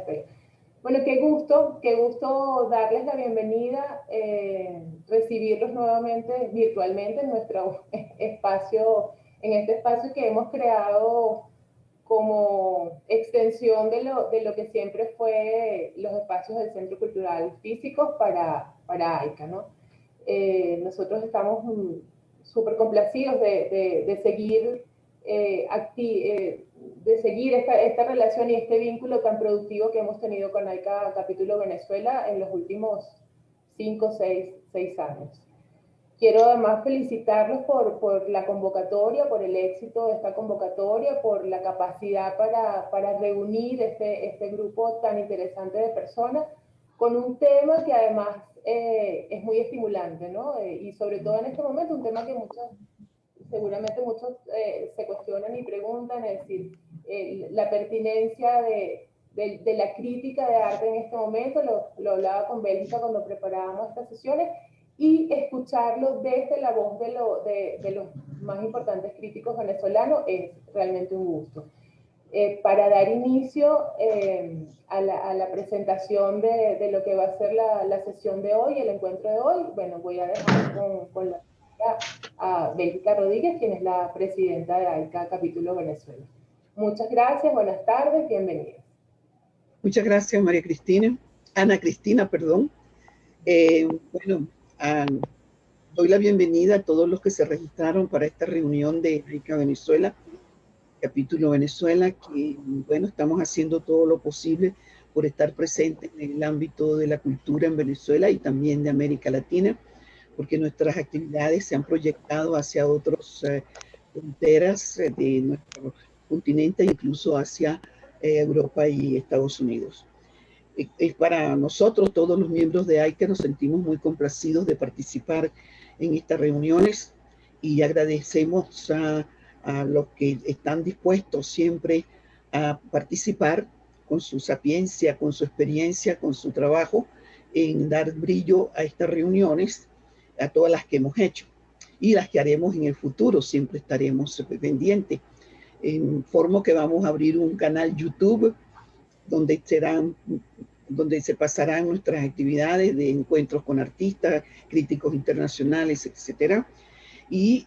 AFP. Bueno, qué gusto darles la bienvenida, recibirlos nuevamente virtualmente en nuestro espacio, en este espacio que hemos creado como extensión de lo que siempre fue los espacios del Centro Cultural Físico para AICA, ¿no? Nosotros estamos súper complacidos de seguir de seguir esta relación y este vínculo tan productivo que hemos tenido con AICA Capítulo Venezuela en los últimos 5 o 6 años. Quiero además felicitarlos por la convocatoria, por el éxito de esta convocatoria, por la capacidad para reunir este grupo tan interesante de personas con un tema que además es muy estimulante, ¿no? Y sobre todo en este momento, un tema que seguramente muchos se cuestionan y preguntan, es decir, la pertinencia de la crítica de arte en este momento, lo hablaba con Bélgica cuando preparábamos estas sesiones, y escucharlo desde la voz de los más importantes críticos venezolanos es realmente un gusto. Para dar inicio a la presentación de lo que va a ser la sesión de hoy, el encuentro de hoy, bueno, voy a dejar con a Bélgica Rodríguez, quien es la presidenta de AICA Capítulo Venezuela. Muchas gracias, buenas tardes, bienvenidos. Muchas gracias, María Cristina. Ana Cristina, perdón. Bueno, doy la bienvenida a todos los que se registraron para esta reunión de AICA Venezuela, Capítulo Venezuela, que, bueno, estamos haciendo todo lo posible por estar presentes en el ámbito de la cultura en Venezuela y también de América Latina, porque nuestras actividades se han proyectado hacia otras fronteras de nuestro continente, incluso hacia Europa y Estados Unidos. Para nosotros, todos los miembros de AICA, nos sentimos muy complacidos de participar en estas reuniones y agradecemos a los que están dispuestos siempre a participar con su sapiencia, con su experiencia, con su trabajo, en dar brillo a estas reuniones, a todas las que hemos hecho y las que haremos en el futuro. Siempre estaremos pendientes. Informo que vamos a abrir un canal YouTube donde se pasarán nuestras actividades de encuentros con artistas, críticos internacionales, etcétera. Y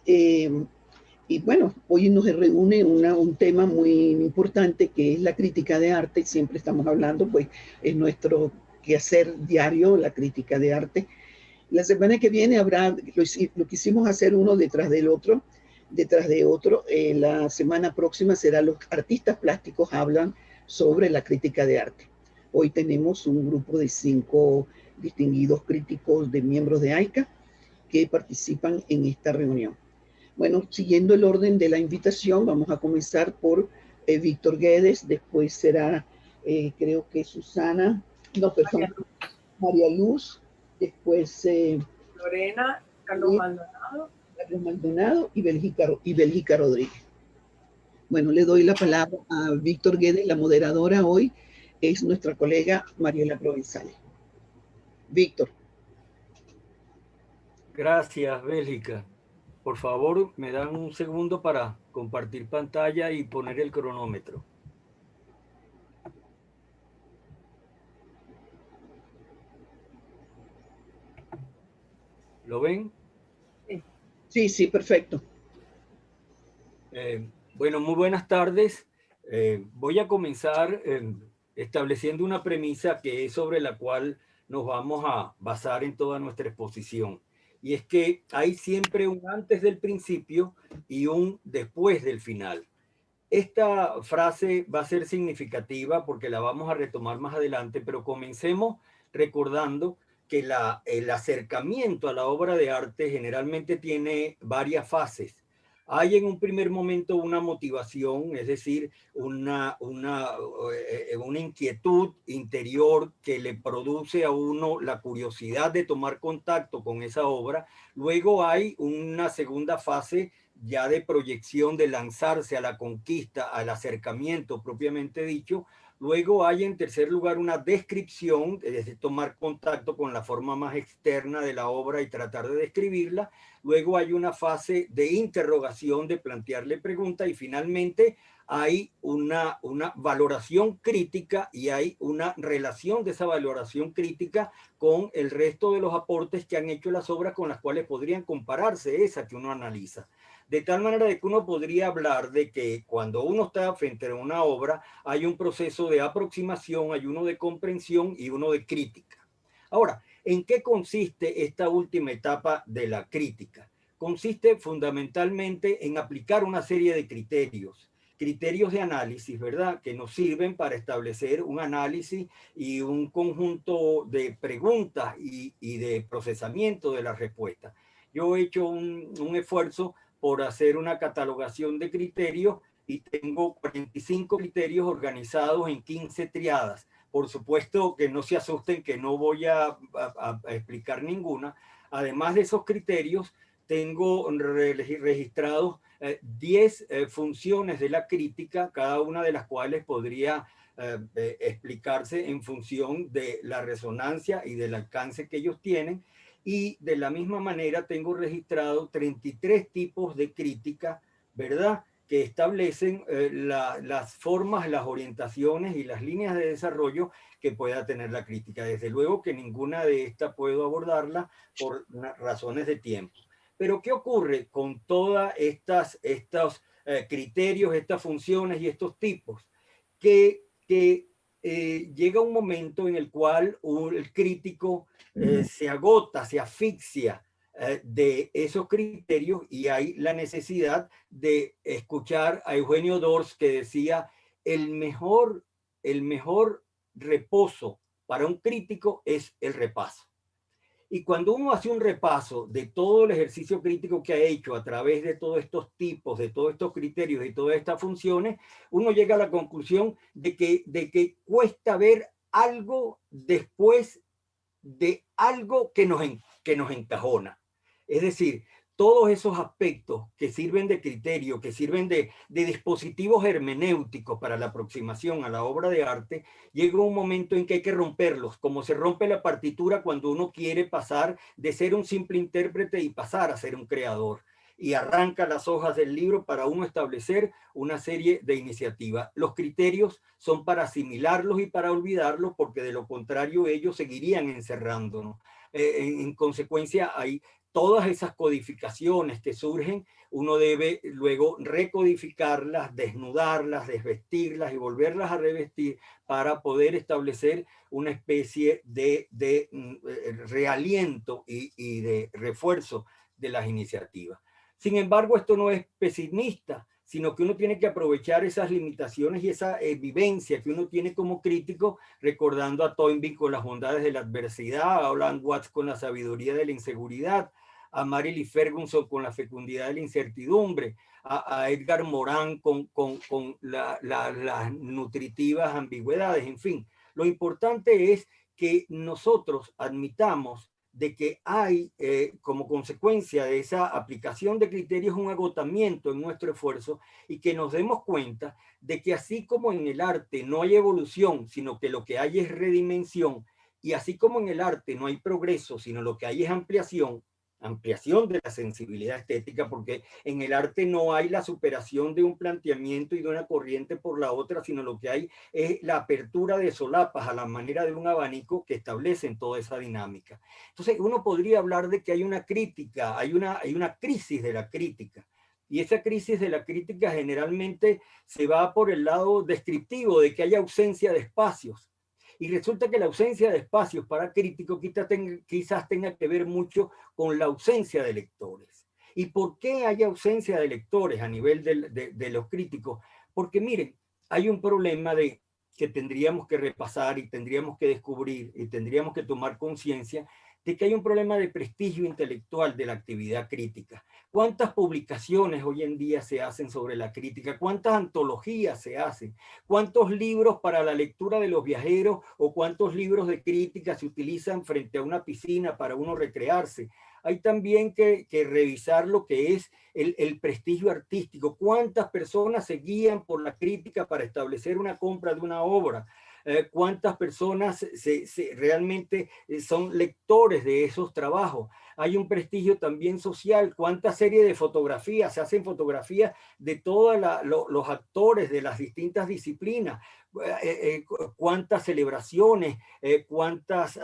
bueno, hoy nos reúne un tema muy importante, que es la crítica de arte. Siempre estamos hablando, pues es nuestro quehacer diario, la crítica de arte. La semana que viene lo quisimos hacer uno detrás de otro. La semana próxima será los artistas plásticos hablan sobre la crítica de arte. Hoy tenemos un grupo de 5 distinguidos críticos de miembros de AICA que participan en esta reunión. Bueno, siguiendo el orden de la invitación, vamos a comenzar por Víctor Guedes, después será, creo que Susana, no, perdón, María Luz, después Lorena, Carlos Maldonado y Bélgica Rodríguez. Bueno, le doy la palabra a Víctor Guedes. La moderadora hoy es nuestra colega Mariela Provenzales. Víctor. Gracias, Bélgica. Por favor, me dan un segundo para compartir pantalla y poner el cronómetro. ¿Lo ven? Sí, perfecto. Bueno, muy buenas tardes. Voy a comenzar estableciendo una premisa que es sobre la cual nos vamos a basar en toda nuestra exposición. Y es que hay siempre un antes del principio y un después del final. Esta frase va a ser significativa porque la vamos a retomar más adelante, pero comencemos recordando que el acercamiento a la obra de arte generalmente tiene varias fases. Hay en un primer momento una motivación, es decir, una inquietud interior que le produce a uno la curiosidad de tomar contacto con esa obra. Luego hay una segunda fase ya de proyección, de lanzarse a la conquista, al acercamiento propiamente dicho, Luego hay en tercer lugar una descripción, es decir, tomar contacto con la forma más externa de la obra y tratar de describirla. Luego hay una fase de interrogación, de plantearle preguntas, y finalmente hay una valoración crítica y hay una relación de esa valoración crítica con el resto de los aportes que han hecho las obras con las cuales podrían compararse esa que uno analiza. De tal manera de que uno podría hablar de que cuando uno está frente a una obra hay un proceso de aproximación, hay uno de comprensión y uno de crítica. Ahora, ¿en qué consiste esta última etapa de la crítica? Consiste fundamentalmente en aplicar una serie de criterios de análisis, ¿verdad? Que nos sirven para establecer un análisis y un conjunto de preguntas y de procesamiento de la respuesta. Yo he hecho un esfuerzo por hacer una catalogación de criterios y tengo 45 criterios organizados en 15 triadas. Por supuesto que no se asusten que no voy a explicar ninguna. Además de esos criterios, tengo registrados 10 funciones de la crítica, cada una de las cuales podría explicarse en función de la resonancia y del alcance que ellos tienen. Y de la misma manera tengo registrado 33 tipos de crítica, ¿verdad?, que establecen las formas, las orientaciones y las líneas de desarrollo que pueda tener la crítica. Desde luego que ninguna de estas puedo abordarla por razones de tiempo. Pero ¿qué ocurre con todas estos criterios, estas funciones y estos tipos? Que llega un momento en el cual el crítico se agota, se asfixia de esos criterios, y hay la necesidad de escuchar a Eugenio Dors, que decía: el mejor reposo para un crítico es el repaso. Y cuando uno hace un repaso de todo el ejercicio crítico que ha hecho a través de todos estos tipos, de todos estos criterios y todas estas funciones, uno llega a la conclusión de que cuesta ver algo después de algo que nos encajona. Es decir, todos esos aspectos que sirven de criterio, que sirven de dispositivos hermenéuticos para la aproximación a la obra de arte, llega un momento en que hay que romperlos, como se rompe la partitura cuando uno quiere pasar de ser un simple intérprete y pasar a ser un creador, y arranca las hojas del libro para uno establecer una serie de iniciativas. Los criterios son para asimilarlos y para olvidarlos, porque de lo contrario ellos seguirían encerrándonos. En consecuencia, hay todas esas codificaciones que surgen, uno debe luego recodificarlas, desnudarlas, desvestirlas y volverlas a revestir para poder establecer una especie de realiento y de refuerzo de las iniciativas. Sin embargo, esto no es pesimista, sino que uno tiene que aprovechar esas limitaciones y esa vivencia que uno tiene como crítico, recordando a Toynbee con las bondades de la adversidad, a Alan Watts con la sabiduría de la inseguridad, a Mary Lee Ferguson con la fecundidad de la incertidumbre, a Edgar Morin con las nutritivas ambigüedades. En fin, lo importante es que nosotros admitamos de que hay, como consecuencia de esa aplicación de criterios, un agotamiento en nuestro esfuerzo, y que nos demos cuenta de que así como en el arte no hay evolución, sino que lo que hay es redimensión, y así como en el arte no hay progreso, sino lo que hay es ampliación de la sensibilidad estética, porque en el arte no hay la superación de un planteamiento y de una corriente por la otra, sino lo que hay es la apertura de solapas a la manera de un abanico que establecen toda esa dinámica. Entonces uno podría hablar de que hay una crítica, hay una crisis de la crítica, y esa crisis de la crítica generalmente se va por el lado descriptivo de que hay ausencia de espacios. Y resulta que la ausencia de espacios para críticos quizás tenga que ver mucho con la ausencia de lectores. ¿Y por qué hay ausencia de lectores a nivel de los críticos? Porque miren, hay un problema que tendríamos que repasar y tendríamos que descubrir y tendríamos que tomar conciencia de que hay un problema de prestigio intelectual de la actividad crítica. ¿Cuántas publicaciones hoy en día se hacen sobre la crítica? ¿Cuántas antologías se hacen? ¿Cuántos libros para la lectura de los viajeros o cuántos libros de crítica se utilizan frente a una piscina para uno recrearse? hay también que revisar lo que es el prestigio artístico. ¿Cuántas personas se guían por la crítica para establecer una compra de una obra? ¿Cuántas personas realmente son lectores de esos trabajos? Hay un prestigio también social. ¿Cuánta serie de fotografías? Se hacen fotografías de todos los actores de las distintas disciplinas. Cuántas celebraciones, cuántas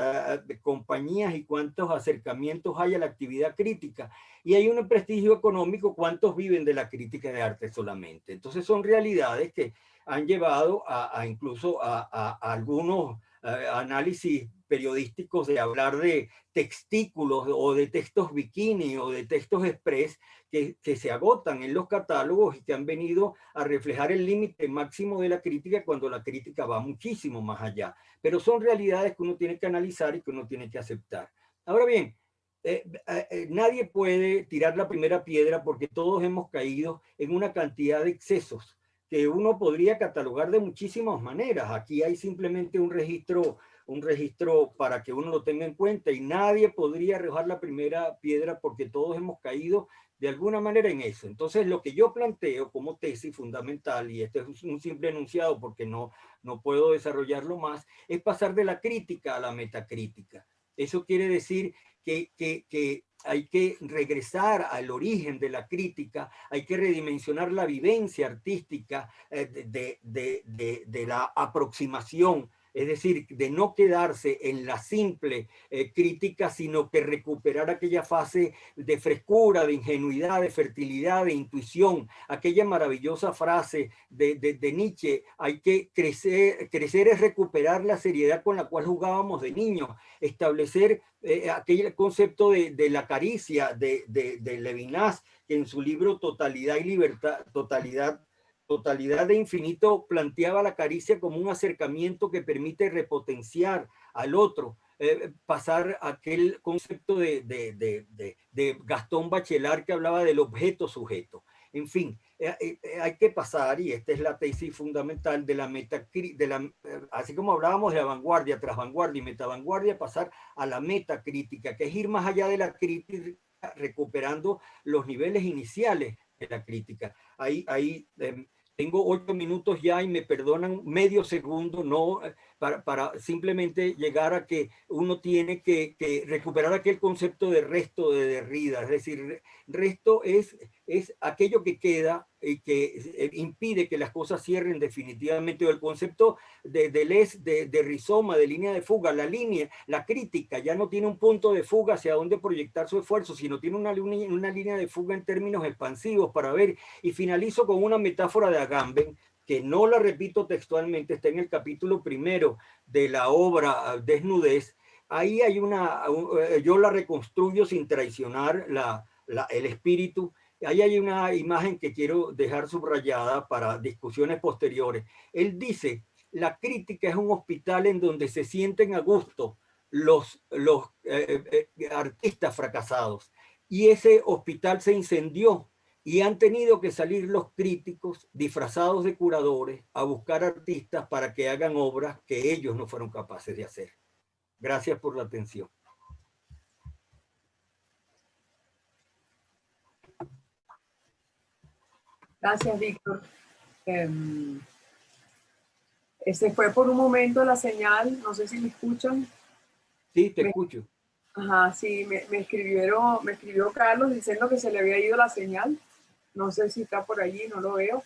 compañías y cuántos acercamientos hay a la actividad crítica. Y hay un prestigio económico, cuántos viven de la crítica de arte solamente. Entonces son realidades que han llevado incluso a algunos análisis periodísticos de hablar de textículos o de textos bikini o de textos express que se agotan en los catálogos y que han venido a reflejar el límite máximo de la crítica cuando la crítica va muchísimo más allá. Pero son realidades que uno tiene que analizar y que uno tiene que aceptar. Ahora bien, nadie puede tirar la primera piedra porque todos hemos caído en una cantidad de excesos que uno podría catalogar de muchísimas maneras. Aquí hay simplemente un registro para que uno lo tenga en cuenta y nadie podría arrojar la primera piedra porque todos hemos caído de alguna manera en eso. Entonces, lo que yo planteo como tesis fundamental, y este es un simple enunciado porque no puedo desarrollarlo más, es pasar de la crítica a la metacrítica. Eso quiere decir que hay que regresar al origen de la crítica, hay que redimensionar la vivencia artística de la aproximación, es decir, de no quedarse en la simple crítica, sino que recuperar aquella fase de frescura, de ingenuidad, de fertilidad, de intuición, aquella maravillosa frase de Nietzsche: hay que crecer es recuperar la seriedad con la cual jugábamos de niños, establecer aquel concepto de la caricia de Levinas, que en su libro Totalidad y Libertad, Totalidad de Infinito, planteaba la caricia como un acercamiento que permite repotenciar al otro, pasar aquel concepto de Gastón Bachelard que hablaba del objeto sujeto. En fin, hay que pasar, y esta es la tesis fundamental de la así como hablábamos de la vanguardia, tras vanguardia y metavanguardia, pasar a la metacrítica, que es ir más allá de la crítica, recuperando los niveles iniciales de la crítica. Ahí tengo 8 minutos ya y me perdonan medio segundo, no, para simplemente llegar a que uno tiene que recuperar aquel concepto de resto de Derrida. Es decir, resto es aquello que queda y que impide que las cosas cierren definitivamente. O el concepto de rizoma, de línea de fuga. La crítica ya no tiene un punto de fuga hacia dónde proyectar su esfuerzo, sino tiene una línea de fuga en términos expansivos para ver. Y finalizo con una metáfora de Agamben, que no la repito textualmente, está en el capítulo 1 de la obra Desnudez. Ahí hay yo la reconstruyo sin traicionar el espíritu. Ahí hay una imagen que quiero dejar subrayada para discusiones posteriores. Él dice: la crítica es un hospital en donde se sienten a gusto los artistas fracasados. Y ese hospital se incendió y han tenido que salir los críticos disfrazados de curadores a buscar artistas para que hagan obras que ellos no fueron capaces de hacer. Gracias por la atención. Gracias, Víctor. Se fue por un momento la señal, no sé si me escuchan. Sí, te escucho. Ajá, sí, me escribió Carlos diciendo que se le había ido la señal. No sé si está por allí, no lo veo.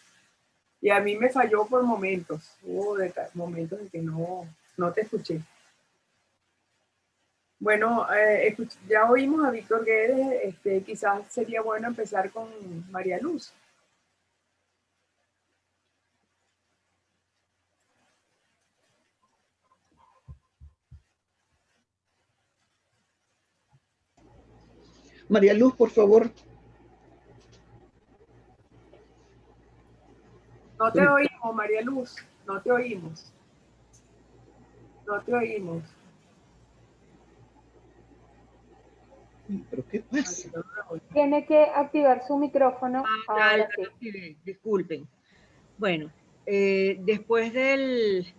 Y a mí me falló por momentos. Hubo momentos en que no te escuché. Bueno, ya oímos a Víctor Guedes. Quizás sería bueno empezar con María Luz. María Luz, por favor. No te oímos, María Luz. No te oímos. No te oímos. ¿Pero qué pasa? Tiene que activar su micrófono. Ahora sí. Disculpen. Bueno, después del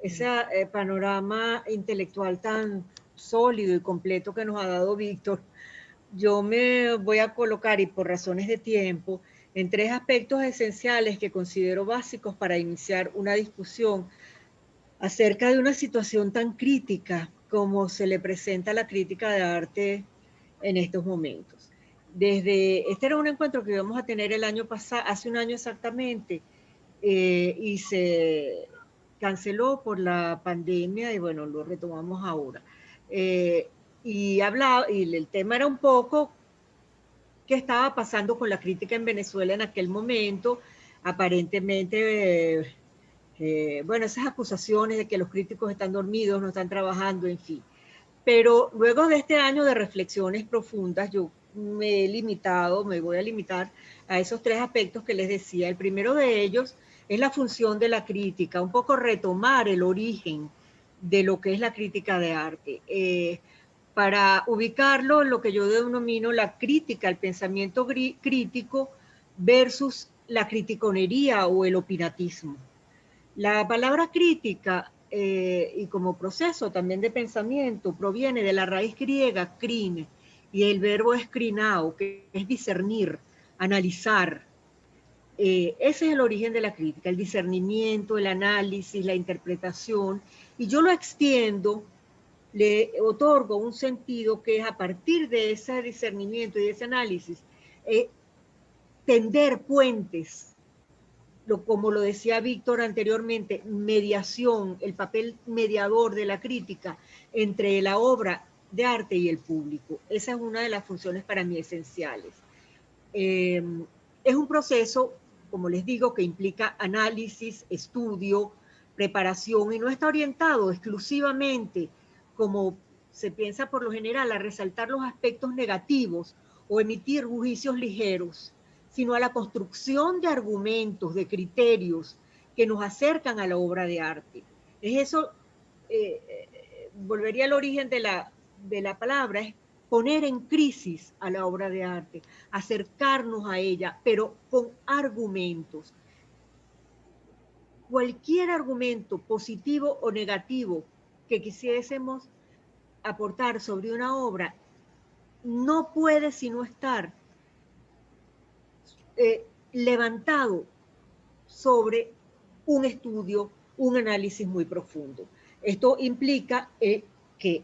ese panorama intelectual tan sólido y completo que nos ha dado Víctor, yo me voy a colocar, y por razones de tiempo, en 3 aspectos esenciales que considero básicos para iniciar una discusión acerca de una situación tan crítica como se le presenta la crítica de arte en estos momentos. Este era un encuentro que íbamos a tener el año pasado, hace un año exactamente, y se canceló por la pandemia y bueno, lo retomamos ahora. Y el tema era un poco qué estaba pasando con la crítica en Venezuela en aquel momento. Aparentemente, bueno, esas acusaciones de que los críticos están dormidos, no están trabajando, en fin. Pero luego de este año de reflexiones profundas, yo me voy a limitar a esos 3 aspectos que les decía. El primero de ellos es la función de la crítica, un poco retomar el origen de lo que es la crítica de arte. Para ubicarlo en lo que yo denomino la crítica, el pensamiento crítico versus la criticonería o el opinatismo. La palabra crítica y como proceso también de pensamiento proviene de la raíz griega crine y el verbo es crinao, que es discernir, analizar. Ese es el origen de la crítica, el discernimiento, el análisis, la interpretación, y yo lo extiendo, le otorgo un sentido que es a partir de ese discernimiento y de ese análisis, tender puentes, como lo decía Víctor anteriormente, mediación, el papel mediador de la crítica entre la obra de arte y el público. Esa es una de las funciones para mí esenciales. Es un proceso, como les digo, que implica análisis, estudio, preparación y no está orientado exclusivamente, como se piensa por lo general, a resaltar los aspectos negativos o emitir juicios ligeros, sino a la construcción de argumentos, de criterios que nos acercan a la obra de arte. Es eso, volvería al origen de la palabra, es poner en crisis a la obra de arte, acercarnos a ella, pero con argumentos. Cualquier argumento positivo o negativo que quisiésemos aportar sobre una obra no puede sino estar levantado sobre un estudio, un análisis muy profundo. Esto implica que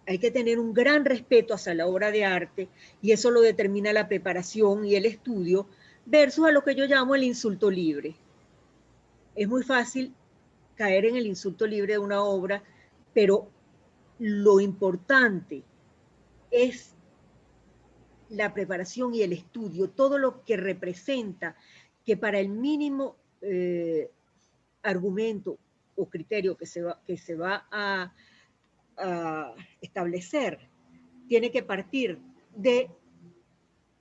hay que tener un gran respeto hacia la obra de arte y eso lo determina la preparación y el estudio versus a lo que yo llamo el insulto libre. Es muy fácil caer en el insulto libre de una obra, pero lo importante es la preparación y el estudio, todo lo que representa que para el mínimo argumento o criterio que se va a establecer, tiene que partir de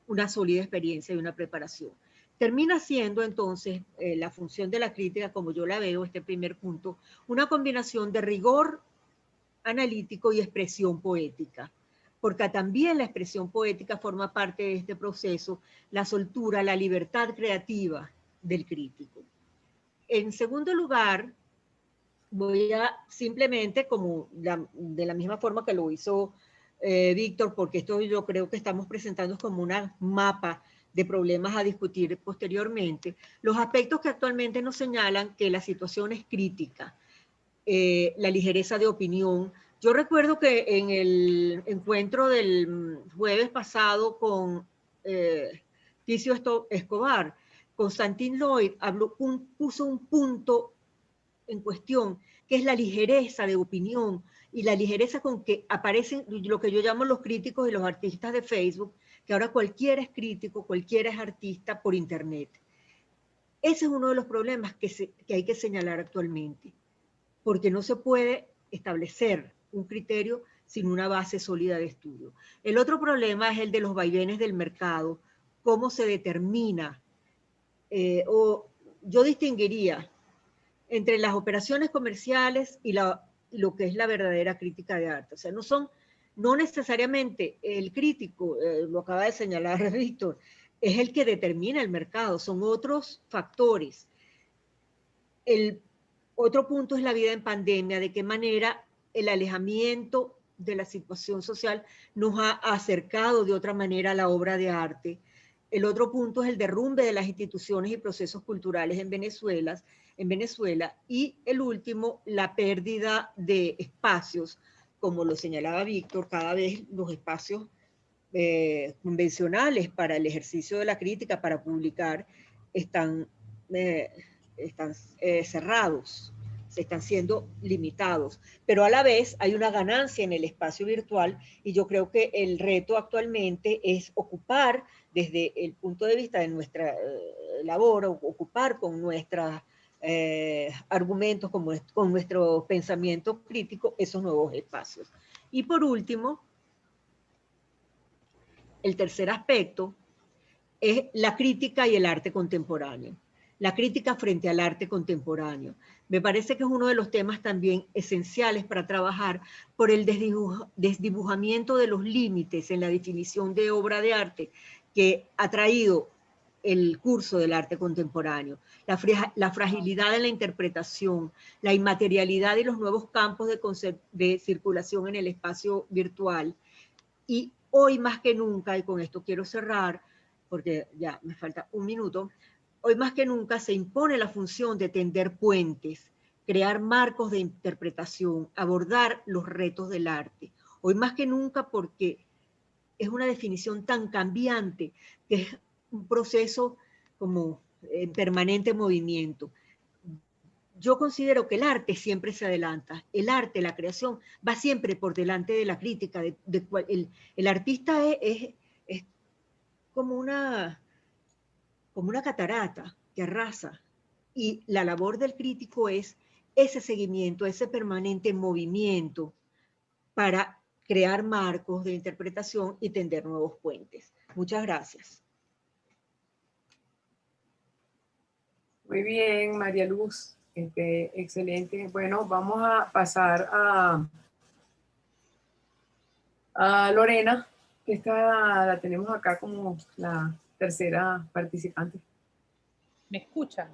una sólida experiencia y una preparación. Termina siendo entonces la función de la crítica, como yo la veo, este primer punto, una combinación de rigor analítico y expresión poética, porque también la expresión poética forma parte de este proceso, la soltura, la libertad creativa del crítico. En segundo lugar, voy a simplemente, de la misma forma que lo hizo Víctor, porque esto yo creo que estamos presentando como un mapa de problemas a discutir posteriormente, los aspectos que actualmente nos señalan que la situación es crítica, la ligereza de opinión. Yo recuerdo que en el encuentro del jueves pasado con Ticio Escobar, Constantin Lloyd puso un punto en cuestión, que es la ligereza de opinión y la ligereza con que aparecen lo que yo llamo los críticos y los artistas de Facebook, que ahora cualquiera es crítico, cualquiera es artista por internet. Ese es uno de los problemas que hay que señalar actualmente, porque no se puede establecer un criterio sin una base sólida de estudio. El otro problema es el de los vaivenes del mercado, cómo se determina, o yo distinguiría entre las operaciones comerciales y lo que es la verdadera crítica de arte. O sea, no necesariamente el crítico, lo acaba de señalar Víctor, es el que determina el mercado, son otros factores. El otro punto es la vida en pandemia, de qué manera el alejamiento de la situación social nos ha acercado de otra manera a la obra de arte. El otro punto es el derrumbe de las instituciones y procesos culturales en Venezuela. Y el último, la pérdida de espacios, como lo señalaba Víctor, cada vez los espacios convencionales para el ejercicio de la crítica, para publicar, están cerrados, se están siendo limitados, pero a la vez hay una ganancia en el espacio virtual y yo creo que el reto actualmente es ocupar desde el punto de vista de nuestra labor, ocupar con nuestros argumentos, con nuestro pensamiento crítico, esos nuevos espacios. Y por último, el tercer aspecto es la crítica y el arte contemporáneo. La crítica frente al arte contemporáneo. Me parece que es uno de los temas también esenciales para trabajar por el desdibujamiento de los límites en la definición de obra de arte que ha traído el curso del arte contemporáneo, la fragilidad de la interpretación, la inmaterialidad y los nuevos campos de circulación en el espacio virtual. Y hoy más que nunca, y con esto quiero cerrar, porque ya me falta un minuto, hoy más que nunca se impone la función de tender puentes, crear marcos de interpretación, abordar los retos del arte. Hoy más que nunca porque es una definición tan cambiante, que es un proceso como en permanente movimiento. Yo considero que el arte siempre se adelanta. El arte, la creación, va siempre por delante de la crítica. El artista es como una catarata que arrasa. Y la labor del crítico es ese seguimiento, ese permanente movimiento para crear marcos de interpretación y tender nuevos puentes. Muchas gracias. Muy bien, María Luz. Excelente. Bueno, vamos a pasar a Lorena, que la tenemos acá como la tercera participante. ¿Me escuchan?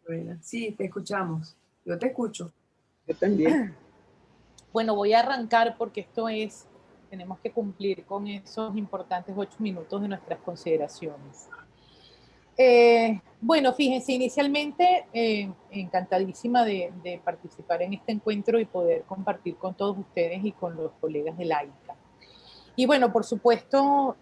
Lorena. Sí, te escuchamos. Yo te escucho. Yo también. Bueno, voy a arrancar porque tenemos que cumplir con esos importantes 8 minutos de nuestras consideraciones. Bueno, fíjense, inicialmente encantadísima de participar en este encuentro y poder compartir con todos ustedes y con los colegas de AICA. Y bueno, por supuesto,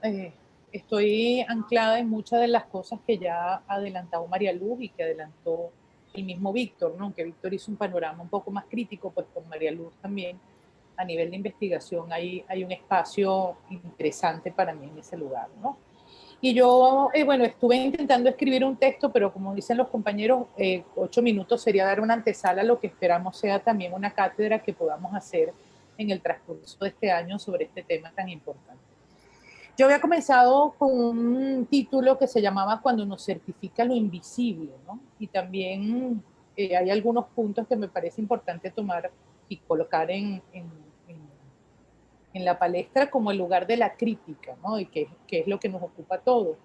estoy anclada en muchas de las cosas que ya ha adelantado María Luz y que adelantó el mismo Víctor, ¿no? Aunque Víctor hizo un panorama un poco más crítico, pues con María Luz también a nivel de investigación hay un espacio interesante para mí en ese lugar, ¿no? Y yo, bueno, estuve intentando escribir un texto, pero como dicen los compañeros, 8 minutos sería dar una antesala a lo que esperamos sea también una cátedra que podamos hacer en el transcurso de este año sobre este tema tan importante. Yo había comenzado con un título que se llamaba Cuando nos certifica lo invisible, ¿no? Y también hay algunos puntos que me parece importante tomar y colocar en la palestra como el lugar de la crítica, ¿no? Y que es lo que nos ocupa a todos.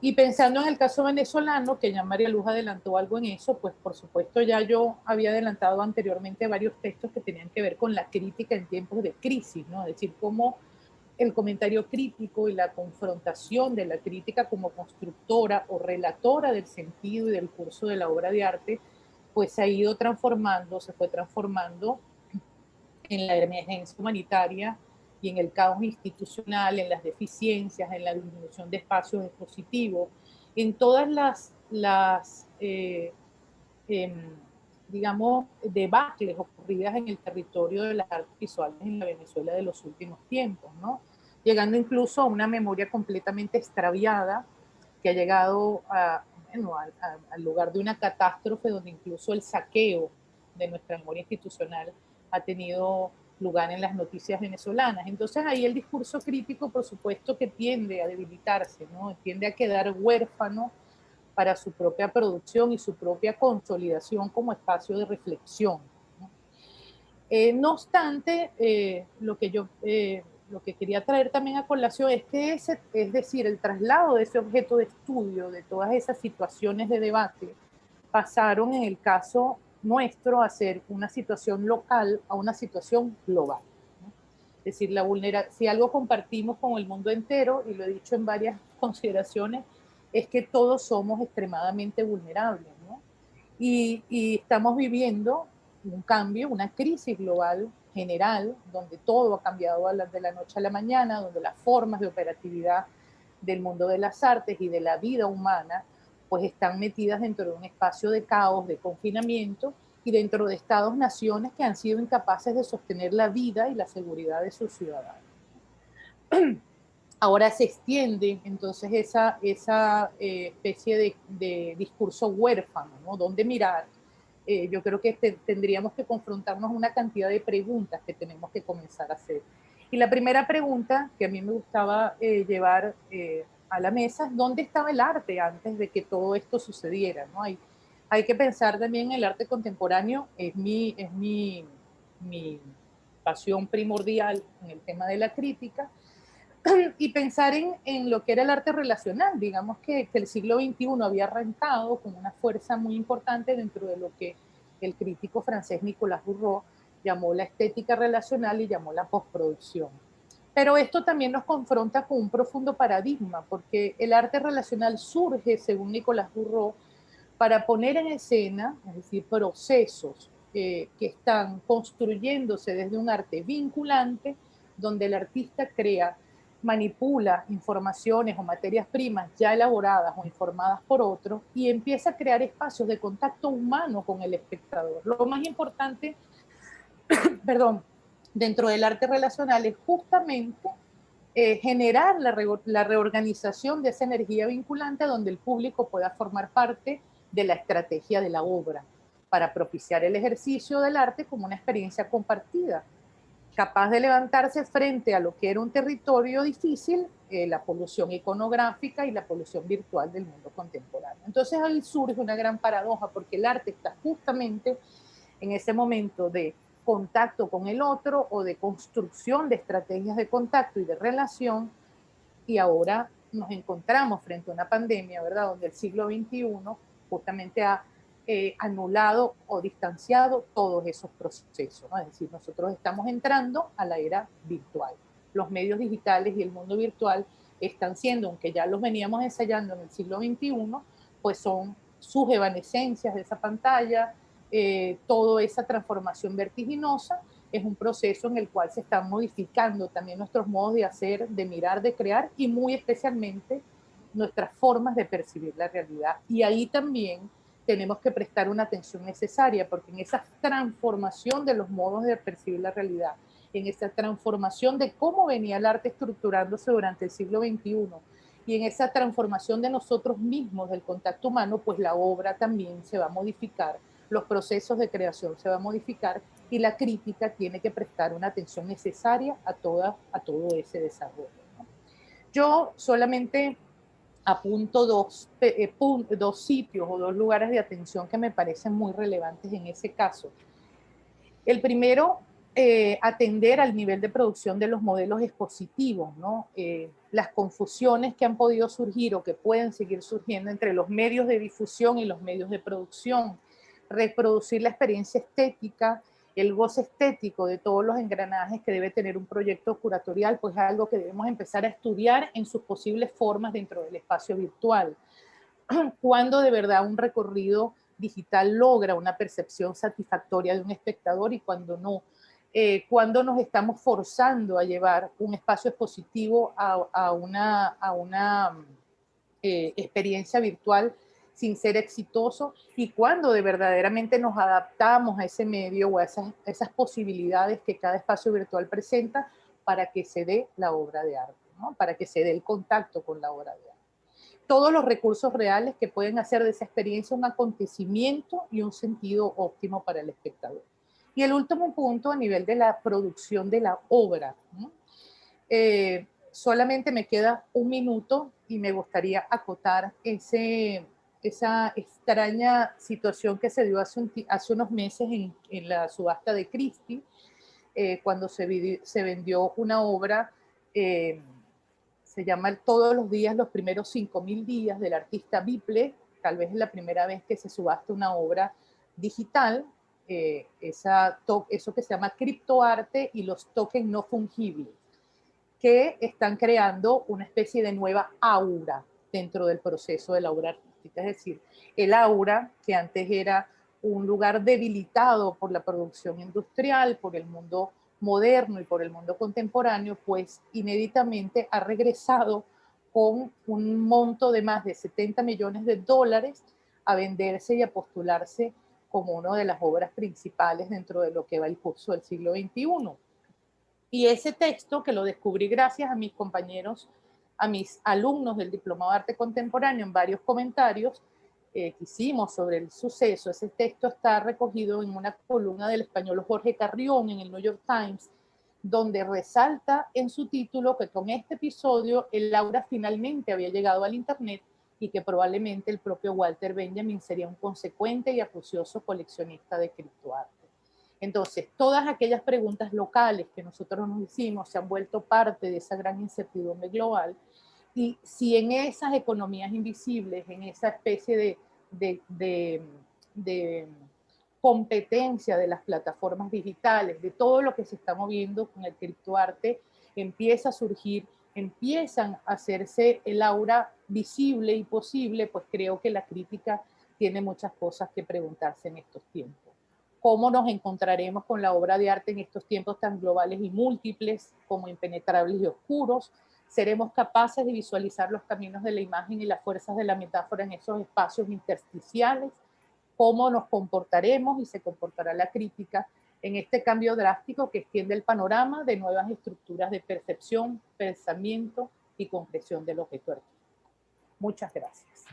Y pensando en el caso venezolano, que ya María Luz adelantó algo en eso, pues por supuesto ya yo había adelantado anteriormente varios textos que tenían que ver con la crítica en tiempos de crisis, ¿no? Es decir, cómo el comentario crítico y la confrontación de la crítica como constructora o relatora del sentido y del curso de la obra de arte, pues se fue transformando en la emergencia humanitaria y en el caos institucional, en las deficiencias, en la disminución de espacios expositivos, en todas las digamos, debacles ocurridas en el territorio de las artes visuales en la Venezuela de los últimos tiempos, ¿no? Llegando incluso a una memoria completamente extraviada que ha llegado al lugar de una catástrofe donde incluso el saqueo de nuestra memoria institucional ha tenido lugar en las noticias venezolanas. Entonces ahí el discurso crítico, por supuesto, que tiende a debilitarse, ¿no? Tiende a quedar huérfano para su propia producción y su propia consolidación como espacio de reflexión, ¿no? No obstante, lo que quería traer también a colación es que es decir, el traslado de ese objeto de estudio, de todas esas situaciones de debate, pasaron en el caso nuestro a ser una situación local a una situación global, ¿no? Es decir, si algo compartimos con el mundo entero, y lo he dicho en varias consideraciones, es que todos somos extremadamente vulnerables, ¿no? Y estamos viviendo un cambio, una crisis global general, donde todo ha cambiado de la noche a la mañana, donde las formas de operatividad del mundo de las artes y de la vida humana pues están metidas dentro de un espacio de caos, de confinamiento, y dentro de estados-naciones que han sido incapaces de sostener la vida y la seguridad de sus ciudadanos. Ahora se extiende entonces esa especie de discurso huérfano, ¿no? ¿Dónde mirar? Yo creo que tendríamos que confrontarnos una cantidad de preguntas que tenemos que comenzar a hacer. Y la primera pregunta que a mí me gustaba llevar a la mesa es ¿dónde estaba el arte antes de que todo esto sucediera? ¿No? Hay que pensar también en el arte contemporáneo, es mi pasión primordial en el tema de la crítica, y pensar en lo que era el arte relacional. Digamos que el siglo XXI había arrancado con una fuerza muy importante dentro de lo que el crítico francés Nicolas Bourreau llamó la estética relacional y llamó la postproducción. Pero esto también nos confronta con un profundo paradigma, porque el arte relacional surge, según Nicolas Bourreau, para poner en escena, es decir, procesos que están construyéndose desde un arte vinculante, donde el artista crea, manipula informaciones o materias primas ya elaboradas o informadas por otros y empieza a crear espacios de contacto humano con el espectador. Lo más importante, perdón, dentro del arte relacional es justamente generar la reorganización de esa energía vinculante donde el público pueda formar parte de la estrategia de la obra para propiciar el ejercicio del arte como una experiencia compartida, capaz de levantarse frente a lo que era un territorio difícil, la polución iconográfica y la polución virtual del mundo contemporáneo. Entonces ahí surge una gran paradoja, porque el arte está justamente en ese momento de contacto con el otro o de construcción de estrategias de contacto y de relación, y ahora nos encontramos frente a una pandemia, ¿verdad?, donde el siglo XXI justamente ha anulado o distanciado todos esos procesos, ¿no? Es decir, nosotros estamos entrando a la era virtual. Los medios digitales y el mundo virtual están siendo, aunque ya los veníamos ensayando en el siglo XXI, pues son sus evanescencias de esa pantalla, toda esa transformación vertiginosa es un proceso en el cual se están modificando también nuestros modos de hacer, de mirar, de crear y muy especialmente nuestras formas de percibir la realidad. Y ahí también tenemos que prestar una atención necesaria, porque en esa transformación de los modos de percibir la realidad, en esa transformación de cómo venía el arte estructurándose durante el siglo XXI y en esa transformación de nosotros mismos, del contacto humano, pues la obra también se va a modificar, los procesos de creación se van a modificar y la crítica tiene que prestar una atención necesaria a todo ese desarrollo, ¿no? Yo solamente apunto dos sitios o dos lugares de atención que me parecen muy relevantes en ese caso. El primero, atender al nivel de producción de los modelos expositivos, ¿no? Las confusiones que han podido surgir o que pueden seguir surgiendo entre los medios de difusión y los medios de producción, reproducir la experiencia estética, el goce estético de todos los engranajes que debe tener un proyecto curatorial, pues es algo que debemos empezar a estudiar en sus posibles formas dentro del espacio virtual. Cuando de verdad un recorrido digital logra una percepción satisfactoria de un espectador y cuando no. Cuando nos estamos forzando a llevar un espacio expositivo a una experiencia virtual sin ser exitoso, y cuando de verdaderamente nos adaptamos a ese medio o a esas posibilidades que cada espacio virtual presenta para que se dé la obra de arte, ¿no? Para que se dé el contacto con la obra de arte. Todos los recursos reales que pueden hacer de esa experiencia un acontecimiento y un sentido óptimo para el espectador. Y el último punto a nivel de la producción de la obra, ¿no? Solamente me queda un minuto y me gustaría acotar esa extraña situación que se dio hace unos meses en la subasta de Christie, cuando se vendió una obra, se llama Todos los días, los primeros 5.000 días, del artista Biple. Tal vez es la primera vez que se subasta una obra digital, eso que se llama criptoarte y los tokens no fungibles, que están creando una especie de nueva aura dentro del proceso de la obra artística. Es decir, el aura, que antes era un lugar debilitado por la producción industrial, por el mundo moderno y por el mundo contemporáneo, pues inéditamente ha regresado con un monto de más de 70 millones de dólares a venderse y a postularse como una de las obras principales dentro de lo que va el curso del siglo XXI. Y ese texto, que lo descubrí gracias a mis compañeros, a mis alumnos del Diplomado de Arte Contemporáneo, en varios comentarios que hicimos sobre el suceso, ese texto está recogido en una columna del español Jorge Carrión en el New York Times, donde resalta en su título que con este episodio el aura finalmente había llegado al Internet y que probablemente el propio Walter Benjamin sería un consecuente y acucioso coleccionista de criptoarte. Entonces, todas aquellas preguntas locales que nosotros nos hicimos se han vuelto parte de esa gran incertidumbre global, y si en esas economías invisibles, en esa especie de competencia de las plataformas digitales, de todo lo que se está moviendo con el criptoarte, empieza a surgir, empiezan a hacerse el aura visible y posible, pues creo que la crítica tiene muchas cosas que preguntarse en estos tiempos. ¿Cómo nos encontraremos con la obra de arte en estos tiempos tan globales y múltiples, como impenetrables y oscuros? ¿Seremos capaces de visualizar los caminos de la imagen y las fuerzas de la metáfora en esos espacios intersticiales? ¿Cómo nos comportaremos y se comportará la crítica en este cambio drástico que extiende el panorama de nuevas estructuras de percepción, pensamiento y concreción del objeto artístico? Muchas gracias.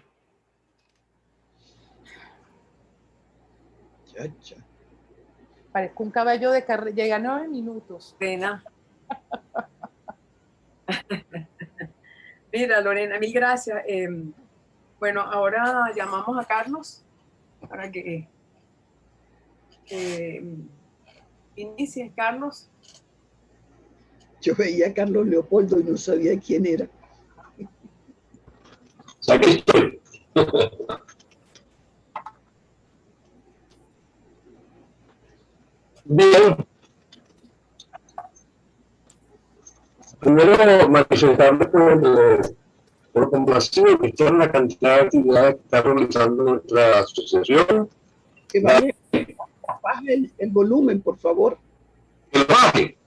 Parezco un caballo de carrera. Llega 9 minutos. Lorena. Mira, Lorena, mil gracias. Bueno, ahora llamamos a Carlos para que inicie. Carlos. Yo veía a Carlos Leopoldo y no sabía quién era. Aquí estoy. Bien. Primero, manifestarme por complacido que está en la cantidad de actividades que está realizando nuestra asociación. Que baje el volumen, por favor. Que lo baje.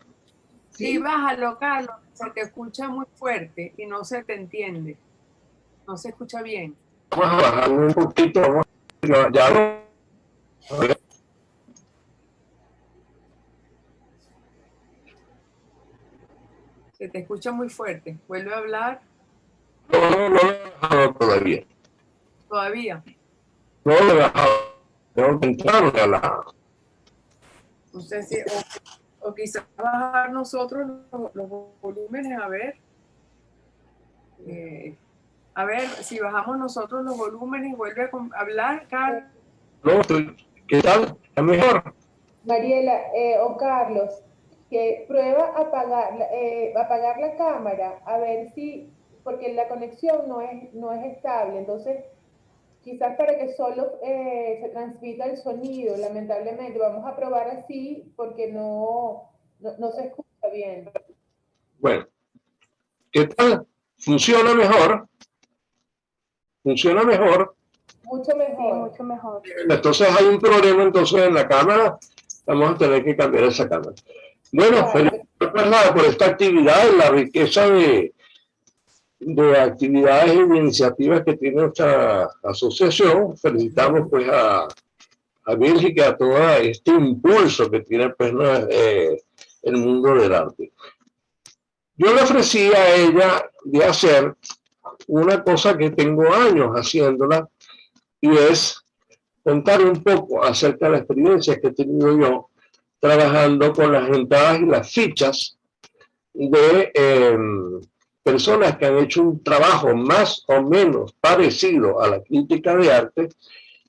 Sí, bájalo, Carlos. Se te escucha muy fuerte y no se te entiende. No se escucha bien. Vamos a bajarlo un poquito. Ya lo... A ver. Se te escucha muy fuerte. Vuelve a hablar. No lo he bajado todavía. Todavía. No lo he bajado. Tengo que entrarle a la... No sé si... O quizás bajar nosotros los volúmenes, a ver. A ver, si bajamos nosotros los volúmenes, vuelve a hablar, Carlos. No, ¿qué tal? ¿Está mejor? Mariela o Carlos, que prueba apagar la cámara, a ver si, porque la conexión no es estable, entonces quizás para que solo se transmita el sonido, lamentablemente, vamos a probar así porque no se escucha bien. Bueno, ¿qué tal? ¿Funciona mejor? ¿Funciona mejor? Mucho mejor. Sí, mucho mejor. Entonces hay un problema entonces en la cámara. Vamos a tener que cambiar esa cámara. Bueno, felicidades por esta actividad, la riqueza de actividades y de iniciativas que tiene nuestra asociación. Felicitamos pues a Virgi, a todo este impulso que tiene pues, el mundo del arte. Yo le ofrecí a ella de hacer una cosa que tengo años haciéndola, y es contar un poco acerca de la experiencia que he tenido yo trabajando con las entradas y las fichas de personas que han hecho un trabajo más o menos parecido a la crítica de arte,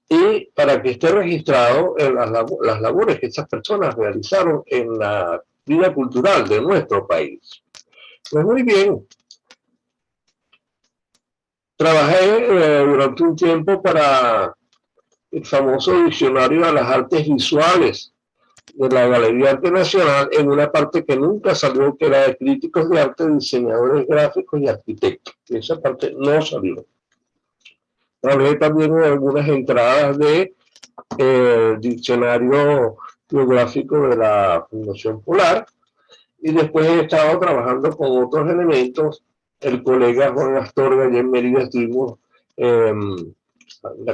y para que esté registrado en las labores que esas personas realizaron en la vida cultural de nuestro país. Pues muy bien. Trabajé durante un tiempo para el famoso diccionario de las artes visuales de la Galería Arte Nacional en una parte que nunca salió, que era de críticos de arte, diseñadores gráficos y arquitectos. Y esa parte no salió. Trabajé también en algunas entradas de diccionario biográfico de la Fundación Polar, y después he estado trabajando con otros elementos. El colega Juan Astorga y en Mérida estuvimos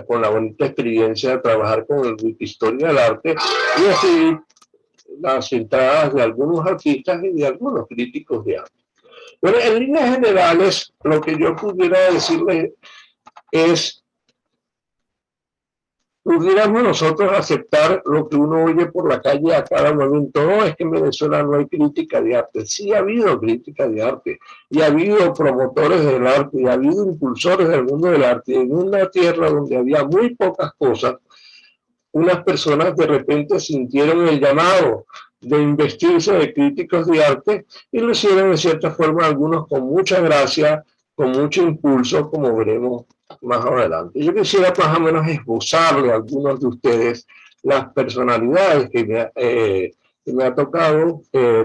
con la bonita experiencia de trabajar con el Wikihistoria del Arte y así las entradas de algunos artistas y de algunos críticos de arte. Bueno, en líneas generales, lo que yo pudiera decirles es: pudiéramos nosotros aceptar lo que uno oye por la calle a cada momento. No, es que en Venezuela no hay crítica de arte. Sí ha habido crítica de arte, y ha habido promotores del arte, y ha habido impulsores del mundo del arte. En una tierra donde había muy pocas cosas, unas personas de repente sintieron el llamado de investirse de críticos de arte, y lo hicieron de cierta forma, algunos con mucha gracia, con mucho impulso, como veremos más adelante. Yo quisiera más o menos esbozarle a algunos de ustedes las personalidades que me ha tocado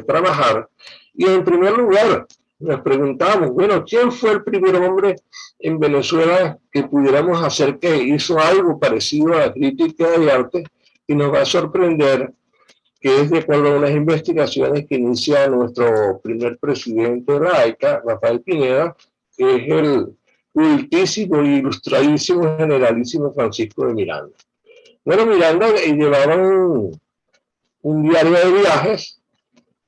trabajar. Y en primer lugar, nos preguntamos, bueno, ¿quién fue el primer hombre en Venezuela que pudiéramos hacer que hizo algo parecido a la crítica de arte? Y nos va a sorprender que es de acuerdo a unas investigaciones que inicia nuestro primer presidente de la AICA, Rafael Pineda, que es el cultísimo e ilustradísimo generalísimo Francisco de Miranda. Bueno, Miranda llevaba un diario de viajes,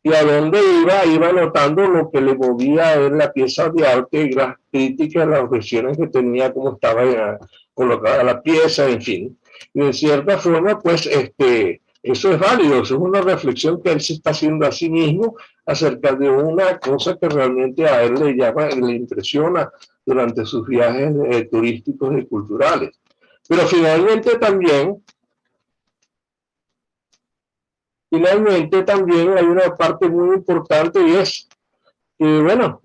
y a donde iba anotando lo que le movía a él la pieza de arte, y las críticas, las objeciones que tenía, cómo estaba colocada la pieza, en fin. Y de cierta forma, pues, eso es válido, eso es una reflexión que él se está haciendo a sí mismo acerca de una cosa que realmente a él le impresiona durante sus viajes turísticos y culturales. Pero finalmente también hay una parte muy importante, y es que, bueno,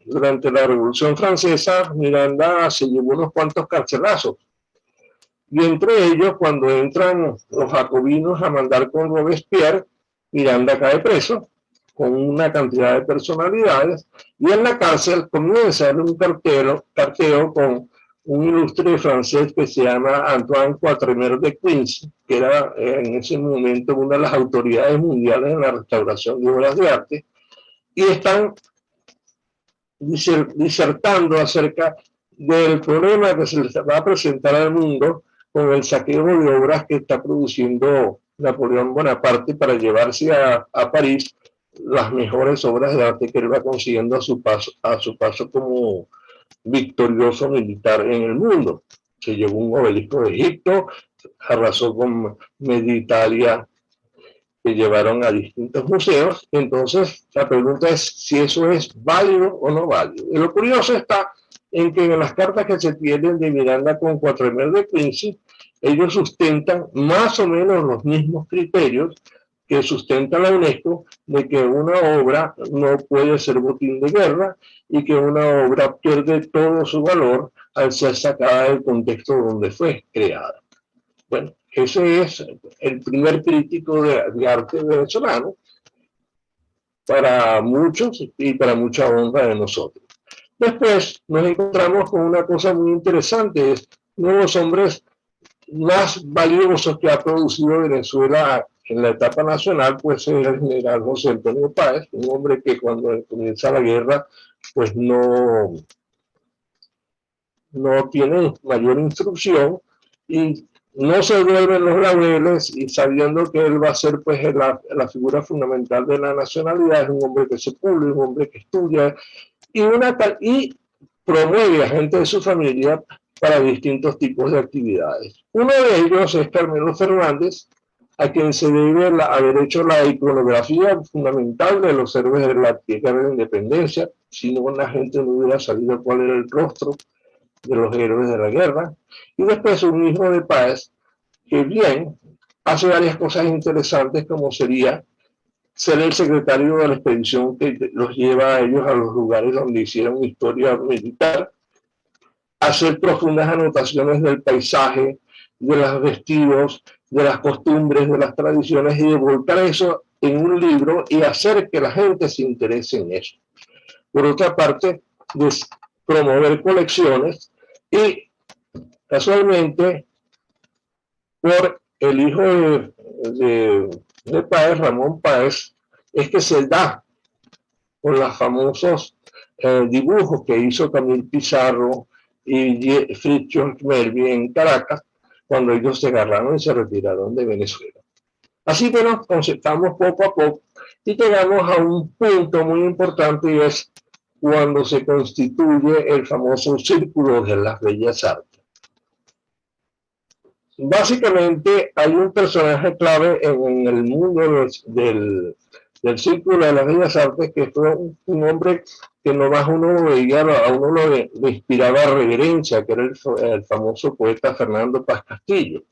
durante la Revolución Francesa, Miranda se llevó unos cuantos carcelazos. Y entre ellos, cuando entran los jacobinos a mandar con Robespierre, Miranda cae preso con una cantidad de personalidades, y en la cárcel comienza a haber un carteo con un ilustre francés que se llama Antoine Quatremer de Quincy, que era en ese momento una de las autoridades mundiales en la restauración de obras de arte, y están disertando acerca del problema que se les va a presentar al mundo con el saqueo de obras que está produciendo Napoleón Bonaparte para llevarse a París las mejores obras de arte que él va consiguiendo a su paso como victorioso militar en el mundo. Se llevó un obelisco de Egipto, arrasó con Media Italia, que llevaron a distintos museos. Entonces la pregunta es si eso es válido o no válido. Y lo curioso está en que en las cartas que se tienen de Miranda con Quatremer de Quincy, ellos sustentan más o menos los mismos criterios que sustenta la UNESCO, de que una obra no puede ser botín de guerra, y que una obra pierde todo su valor al ser sacada del contexto donde fue creada. Bueno, ese es el primer crítico de arte venezolano, para muchos y para mucha honra de nosotros. Después nos encontramos con una cosa muy interesante: es uno de los hombres más valiosos que ha producido Venezuela en la etapa nacional, pues es el general José Antonio Páez, un hombre que cuando comienza la guerra, pues no tiene mayor instrucción, y no se duermen los laureles, y sabiendo que él va a ser pues la figura fundamental de la nacionalidad, es un hombre que se pule, un hombre que estudia, y promueve a gente de su familia para distintos tipos de actividades. Uno de ellos es Carmelo Fernández, a quien se debe haber hecho la iconografía fundamental de los héroes de la Guerra de la Independencia. Si no, la gente no hubiera sabido cuál era el rostro de los héroes de la guerra. Y después un hijo de Páez, que bien hace varias cosas interesantes, como sería ser el secretario de la expedición que los lleva a ellos a los lugares donde hicieron historia militar, hacer profundas anotaciones del paisaje, de los vestidos, de las costumbres, de las tradiciones, y de volcar eso en un libro y hacer que la gente se interese en eso. Por otra parte, promover colecciones, y casualmente por el hijo de Páez, Ramón Páez, es que se da con los famosos dibujos que hizo Camille Pizarro y Fridtjof Melville en Caracas, cuando ellos se agarraron y se retiraron de Venezuela. Así que nos concertamos poco a poco y llegamos a un punto muy importante, y es cuando se constituye el famoso Círculo de las Bellas Artes. Básicamente hay un personaje clave en el mundo del Círculo de las Bellas Artes, que fue un hombre que nomás uno lo veía, a uno le inspiraba reverencia, que era el famoso poeta Fernando Paz Castillo.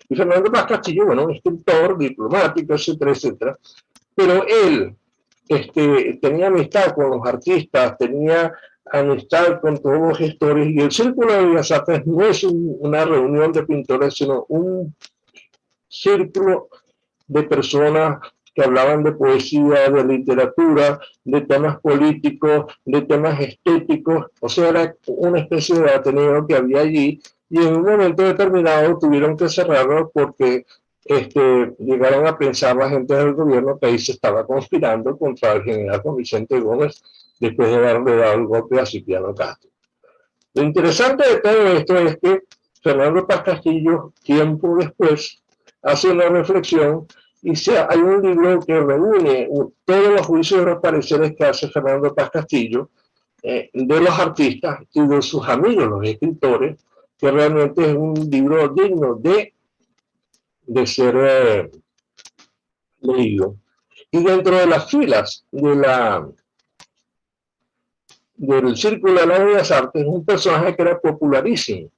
Y Fernando Paz Castillo, bueno, un escritor, diplomático, etcétera, etcétera, pero él tenía amistad con los artistas, tenía amistad con todos los gestores, y el Círculo de Bellas Artes no es una reunión de pintores, sino un círculo de personas que hablaban de poesía, de literatura, de temas políticos, de temas estéticos. O sea, era una especie de ateneo que había allí, y en un momento determinado tuvieron que cerrarlo porque llegaron a pensar la gente del gobierno que ahí se estaba conspirando contra el general Juan Vicente Gómez, después de haberle dado el golpe a Cipriano Castro. Lo interesante de todo esto es que Fernando Paz Castillo, tiempo después, hace una reflexión, y hay un libro que reúne todos los juicios de los pareceres que hace Fernando Paz Castillo de los artistas y de sus amigos, los escritores, que realmente es un libro digno de ser leído. Y dentro de las filas del Círculo de las Bellas Artes, un personaje que era popularísimo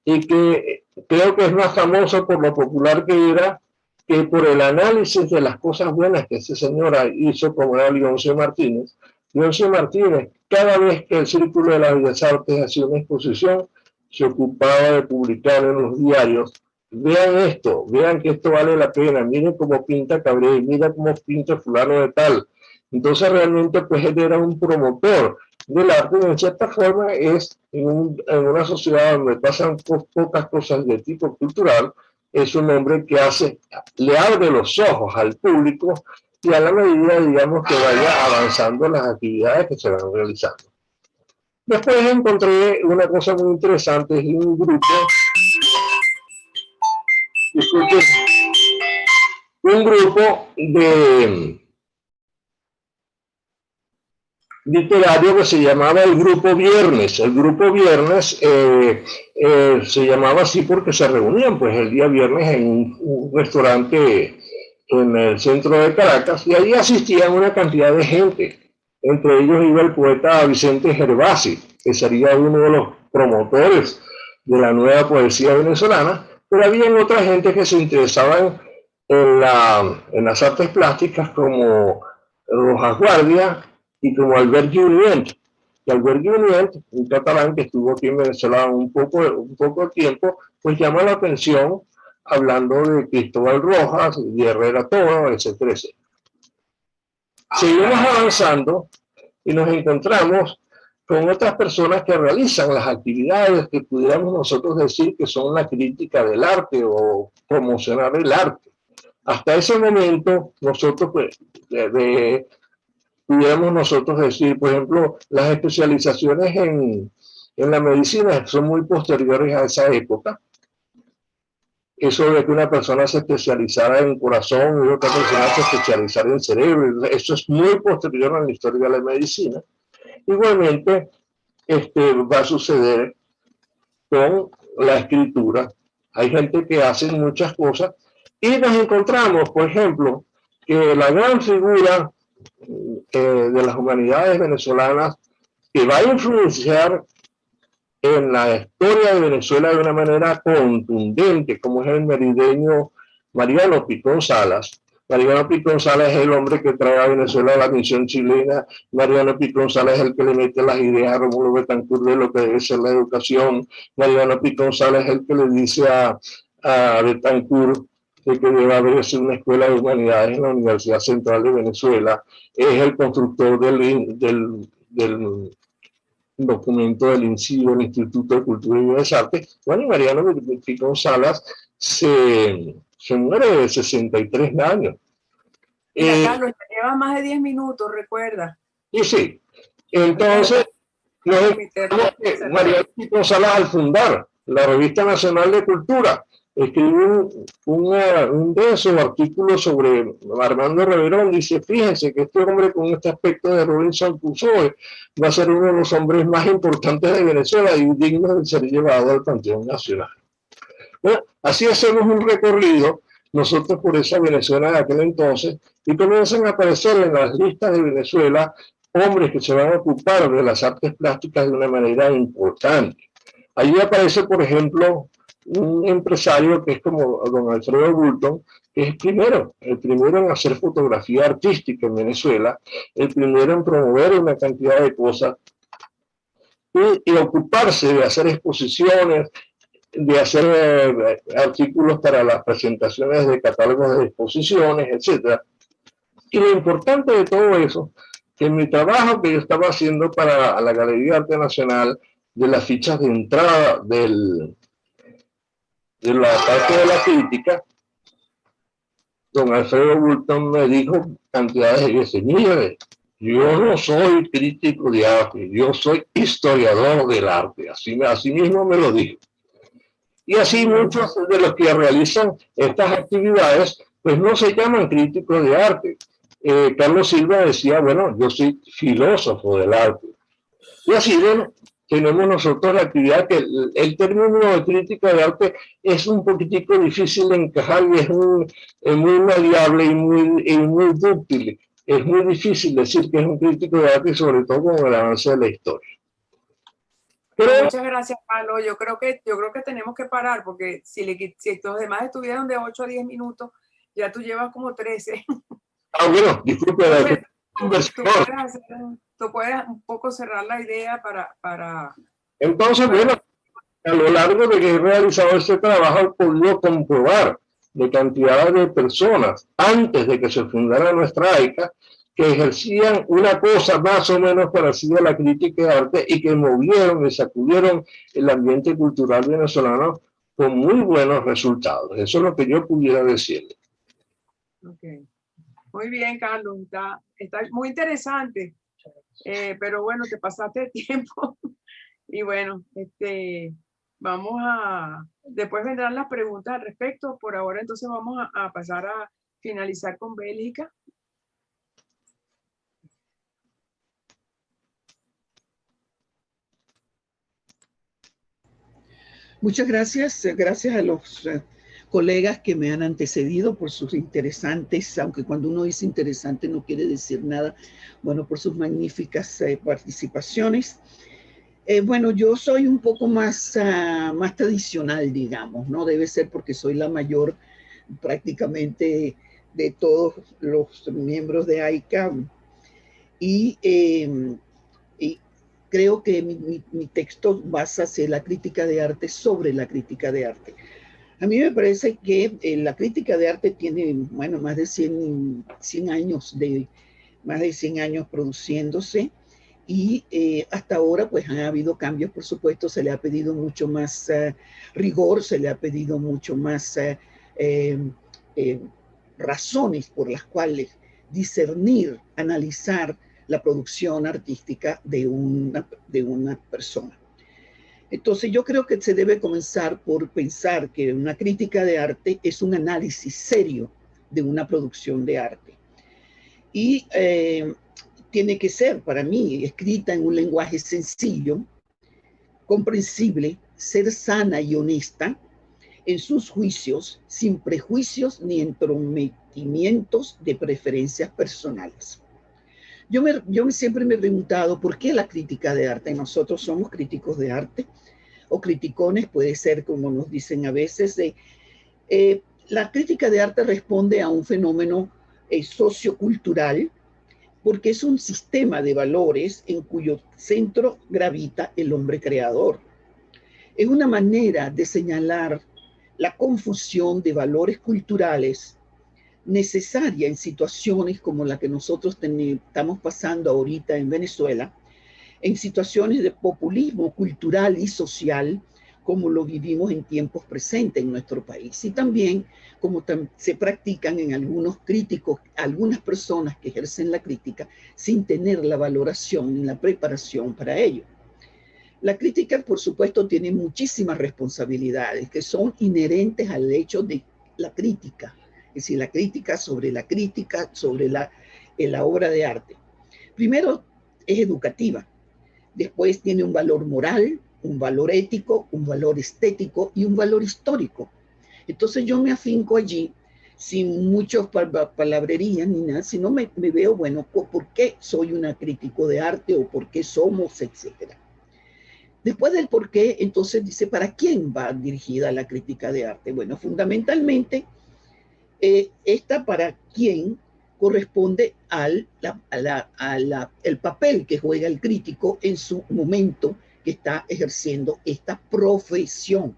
y que creo que es más famoso por lo popular que era que por el análisis de las cosas buenas que ese señor hizo, como era Leoncio Martínez. Leoncio Martínez, cada vez que el Círculo de las Bellas Artes hacía una exposición, se ocupaba de publicar en los diarios: vean esto, vean que esto vale la pena, miren cómo pinta Cabré, miren cómo pinta fulano de tal. Entonces realmente pues él era un promotor del arte, y en cierta forma es en una sociedad donde pasan pocas cosas de tipo cultural, es un hombre que le abre los ojos al público, y a la medida, digamos, que vaya avanzando las actividades que se van realizando. Después encontré una cosa muy interesante, es un grupo de literario que se llamaba el Grupo Viernes. El Grupo Viernes se llamaba así porque se reunían pues el día viernes en un restaurante en el centro de Caracas, y allí asistían una cantidad de gente. Entre ellos iba el poeta Vicente Gervasi, que sería uno de los promotores de la nueva poesía venezolana, pero había otra gente que se interesaban en las artes plásticas, como Rojas Guardia y como Albert Junyent. Y Albert Junyent, un catalán que estuvo aquí en Venezuela un poco de tiempo, pues llama la atención hablando de Cristóbal Rojas, de Herrera Toro, etcétera, etcétera. Seguimos avanzando y nos encontramos con otras personas que realizan las actividades que pudiéramos nosotros decir que son la crítica del arte o promocionar el arte. Hasta ese momento nosotros pues, pudiéramos nosotros decir, por ejemplo, las especializaciones en la medicina son muy posteriores a esa época. Eso de que una persona se especializara en corazón y otra persona se especializara en cerebro, eso es muy posterior a la historia de la medicina. Igualmente, va a suceder con la escritura. Hay gente que hace muchas cosas y nos encontramos, por ejemplo, que la gran figura de las humanidades venezolanas que va a influenciar en la historia de Venezuela de una manera contundente, como es el merideño Mariano Picón Salas, Mariano Pi González es el hombre que trae a Venezuela a la misión chilena. Mariano Pi González es el que le mete las ideas a Rómulo Betancourt de lo que debe ser la educación. Mariano Pi González es el que le dice a Betancourt de que debe haberse una escuela de humanidades en la Universidad Central de Venezuela. Es el constructor del documento del INCIBO, el Instituto de Cultura y Bellas Artes. Bueno, y Mariano Pi González se muere de 63 años. Mira, Carlos, te lleva más de 10 minutos, recuerda. Y sí, entonces, Mariano Pi González, al fundar la Revista Nacional de Cultura, escribió un denso artículo sobre Armando Reverón. Dice, fíjense que este hombre con este aspecto de Robinson Crusoe va a ser uno de los hombres más importantes de Venezuela y digno de ser llevado al Panteón Nacional. Bueno, así hacemos un recorrido nosotros por esa Venezuela de aquel entonces y comienzan a aparecer en las listas de Venezuela hombres que se van a ocupar de las artes plásticas de una manera importante. Allí aparece, por ejemplo, un empresario que es como don Alfredo Bulton, que es el primero en hacer fotografía artística en Venezuela, el primero en promover una cantidad de cosas y ocuparse de hacer exposiciones, de hacer artículos para las presentaciones de catálogos de exposiciones, etc. Y lo importante de todo eso, que en mi trabajo que yo estaba haciendo para la Galería de Arte Nacional, de las fichas de entrada de la parte de la crítica, don Alfredo Bulton me dijo cantidades de veces, mire, yo no soy crítico de arte, yo soy historiador del arte, así mismo me lo dijo. Y así muchos de los que realizan estas actividades, pues no se llaman críticos de arte. Carlos Silva decía, bueno, yo soy filósofo del arte. Y así, bueno, tenemos nosotros la actividad que el término de crítica de arte es un poquitico difícil de encajar y es muy maleable y muy dúctil. Es muy difícil decir que es un crítico de arte, sobre todo con el avance de la historia. Pero, muchas gracias, Carlos. Yo creo que tenemos que parar porque si los demás estuvieron de 8 a 10 minutos, ya tú llevas como 13. Ah, bueno, disculpe. Tú puedes un poco cerrar la idea para... Entonces, bueno, a lo largo de que he realizado este trabajo he podido comprobar de cantidad de personas antes de que se fundara nuestra AICA que ejercían una cosa más o menos parecida a la crítica de arte y que movieron y sacudieron el ambiente cultural venezolano con muy buenos resultados. Eso es lo que yo pudiera decirle. Okay. Muy bien, Carlos. Está muy interesante. Pero bueno, te pasaste de tiempo. Y bueno, vamos a... Después vendrán las preguntas al respecto. Por ahora, entonces, vamos a pasar a finalizar con Bélgica. Muchas gracias. Gracias a los colegas que me han antecedido por sus interesantes, aunque cuando uno dice interesante no quiere decir nada, bueno, por sus magníficas participaciones. Bueno, yo soy un poco más tradicional, digamos, ¿no? Debe ser porque soy la mayor prácticamente de todos los miembros de AICA y creo que mi texto basa la crítica de arte sobre la crítica de arte. A mí me parece que la crítica de arte tiene, bueno, más de 100 años más de 100 años produciéndose y hasta ahora pues han habido cambios, por supuesto, se le ha pedido mucho más rigor, se le ha pedido mucho más razones por las cuales discernir, analizar la producción artística de una persona. Entonces yo creo que se debe comenzar por pensar que una crítica de arte es un análisis serio de una producción de arte. Y tiene que ser, para mí, escrita en un lenguaje sencillo, comprensible, ser sana y honesta en sus juicios, sin prejuicios ni entrometimientos de preferencias personales. Yo siempre me he preguntado por qué la crítica de arte. Nosotros somos críticos de arte o criticones, puede ser como nos dicen a veces. La crítica de arte responde a un fenómeno sociocultural, porque es un sistema de valores en cuyo centro gravita el hombre creador. Es una manera de señalar la confusión de valores culturales necesaria en situaciones como la que nosotros estamos pasando ahorita en Venezuela, en situaciones de populismo cultural y social, como lo vivimos en tiempos presentes en nuestro país, y también como se practican en algunos críticos, algunas personas que ejercen la crítica sin tener la valoración ni la preparación para ello. La crítica, por supuesto, tiene muchísimas responsabilidades que son inherentes al hecho de la crítica, es decir, la crítica sobre la obra de arte. Primero, es educativa. Después tiene un valor moral, un valor ético, un valor estético y un valor histórico. Entonces yo me afinco allí sin muchas palabrerías ni nada, sino me veo, bueno, ¿por qué soy una crítico de arte o por qué somos, etcétera? Después del por qué, entonces dice, ¿para quién va dirigida la crítica de arte? Bueno, fundamentalmente, esta para quién corresponde al el papel que juega el crítico en su momento que está ejerciendo esta profesión.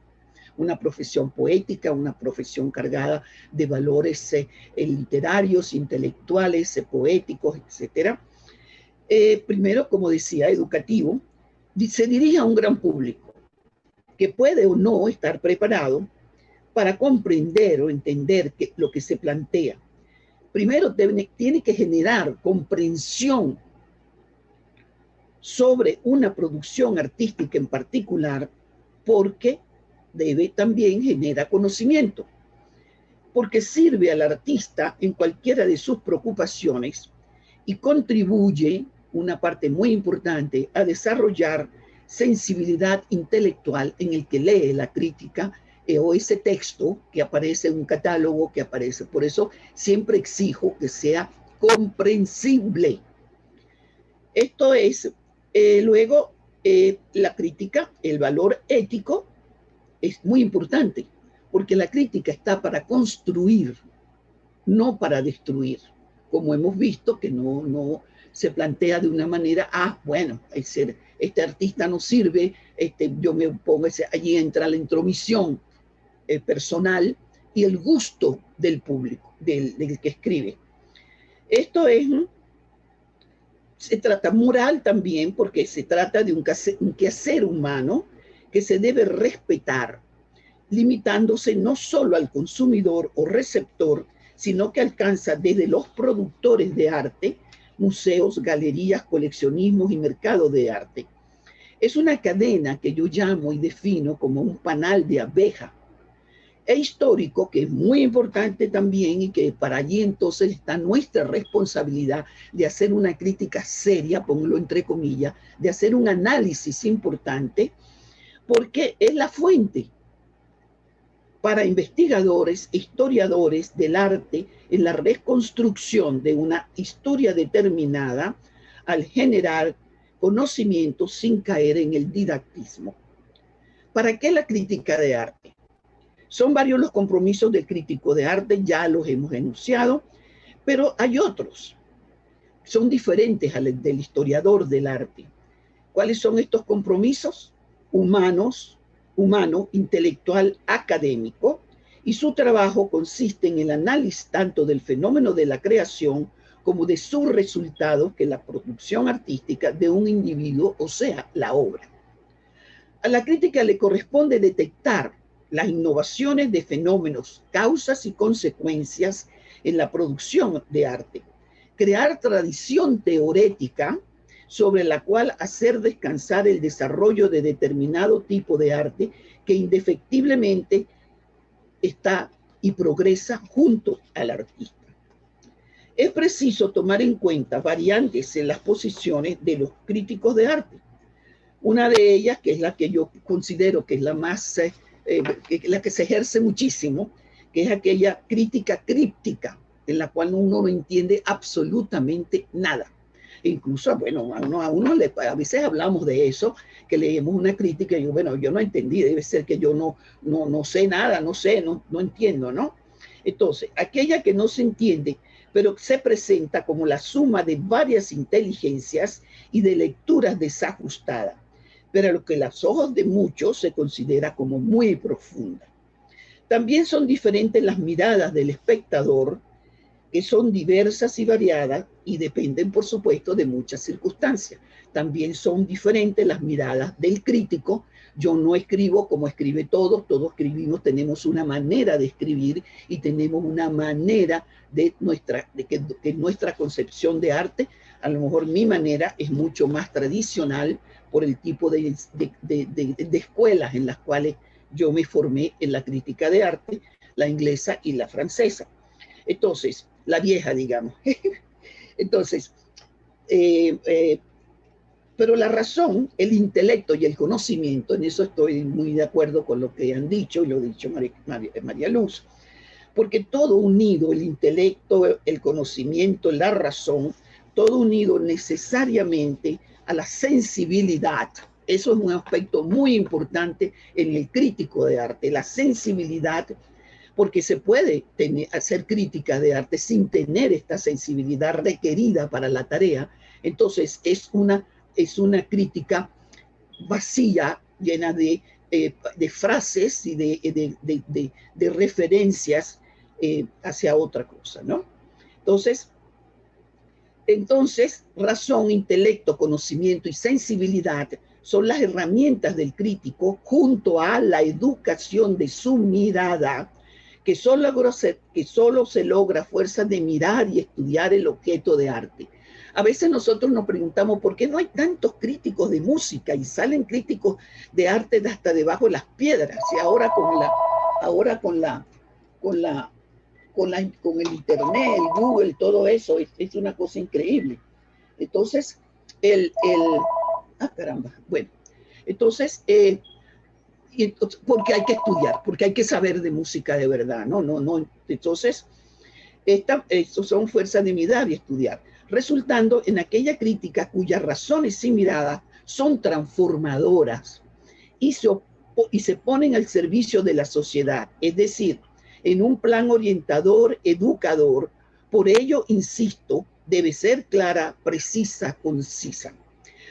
Una profesión poética, una profesión cargada de valores literarios, intelectuales, poéticos, etc. Primero, como decía, educativo, se dirige a un gran público que puede o no estar preparado para comprender o entender lo que se plantea. Primero, tiene que generar comprensión sobre una producción artística en particular, porque debe también generar conocimiento, porque sirve al artista en cualquiera de sus preocupaciones y contribuye, una parte muy importante, a desarrollar sensibilidad intelectual en el que lee la crítica o ese texto que aparece en un catálogo, que aparece. Por eso siempre exijo que sea comprensible. Esto es, luego, la crítica, el valor ético, es muy importante, porque la crítica está para construir, no para destruir, como hemos visto que no se plantea de una manera, bueno, este artista no sirve, yo me pongo, allí entra la intromisión personal y el gusto del público, del que escribe. Esto se trata moral también, porque se trata de un quehacer humano que se debe respetar, limitándose no solo al consumidor o receptor, sino que alcanza desde los productores de arte, museos, galerías, coleccionismos y mercados de arte. Es una cadena que yo llamo y defino como un panal de abeja. Es histórico, que es muy importante también, y que para allí entonces está nuestra responsabilidad de hacer una crítica seria, pongo entre comillas, de hacer un análisis importante, porque es la fuente para investigadores, historiadores del arte en la reconstrucción de una historia determinada al generar conocimiento sin caer en el didactismo. ¿Para qué la crítica de arte? Son varios los compromisos del crítico de arte, ya los hemos enunciado, pero hay otros. Son diferentes al del historiador del arte. ¿Cuáles son estos compromisos? Humano, intelectual, académico, y su trabajo consiste en el análisis tanto del fenómeno de la creación como de sus resultados, que es la producción artística de un individuo, o sea, la obra. A la crítica le corresponde detectar las innovaciones de fenómenos, causas y consecuencias en la producción de arte, crear tradición teorética sobre la cual hacer descansar el desarrollo de determinado tipo de arte que indefectiblemente está y progresa junto al artista. Es preciso tomar en cuenta variantes en las posiciones de los críticos de arte. Una de ellas, que es la que yo considero que es la más, la que se ejerce muchísimo, que es aquella crítica críptica, en la cual uno no entiende absolutamente nada. Incluso, bueno, a veces hablamos de eso, que leemos una crítica y yo, bueno, yo no entendí, debe ser que yo no sé nada, no entiendo, ¿no? Entonces, aquella que no se entiende, pero se presenta como la suma de varias inteligencias y de lecturas desajustadas, pero a lo que a los ojos de muchos se considera como muy profunda. También son diferentes las miradas del espectador, que son diversas y variadas y dependen, por supuesto, de muchas circunstancias. También son diferentes las miradas del crítico. Yo no escribo como escribe todos escribimos, tenemos una manera de escribir y tenemos una manera de que nuestra concepción de arte, a lo mejor mi manera es mucho más tradicional por el tipo de escuelas en las cuales yo me formé en la crítica de arte, la inglesa y la francesa. Entonces, la vieja, digamos. Entonces, pero la razón, el intelecto y el conocimiento, en eso estoy muy de acuerdo con lo que han dicho, y lo ha dicho María Luz, porque todo unido, el intelecto, el conocimiento, la razón, todo unido necesariamente a la sensibilidad. Eso es un aspecto muy importante en el crítico de arte, la sensibilidad, porque se puede hacer crítica de arte sin tener esta sensibilidad requerida para la tarea. Entonces es una crítica vacía, llena de frases y de referencias hacia otra cosa, ¿no? Entonces, razón, intelecto, conocimiento y sensibilidad son las herramientas del crítico junto a la educación de su mirada, que solo se logra a fuerza de mirar y estudiar el objeto de arte. A veces nosotros nos preguntamos por qué no hay tantos críticos de música y salen críticos de arte de hasta debajo de las piedras. Y ahora con el internet, el Google, todo eso es una cosa increíble. Entonces, porque hay que estudiar, porque hay que saber de música de verdad, ¿no? Entonces, estos son fuerzas de mirar y estudiar, resultando en aquella crítica cuyas razones y miradas son transformadoras y se ponen al servicio de la sociedad, es decir, en un plan orientador, educador. Por ello, insisto, debe ser clara, precisa, concisa,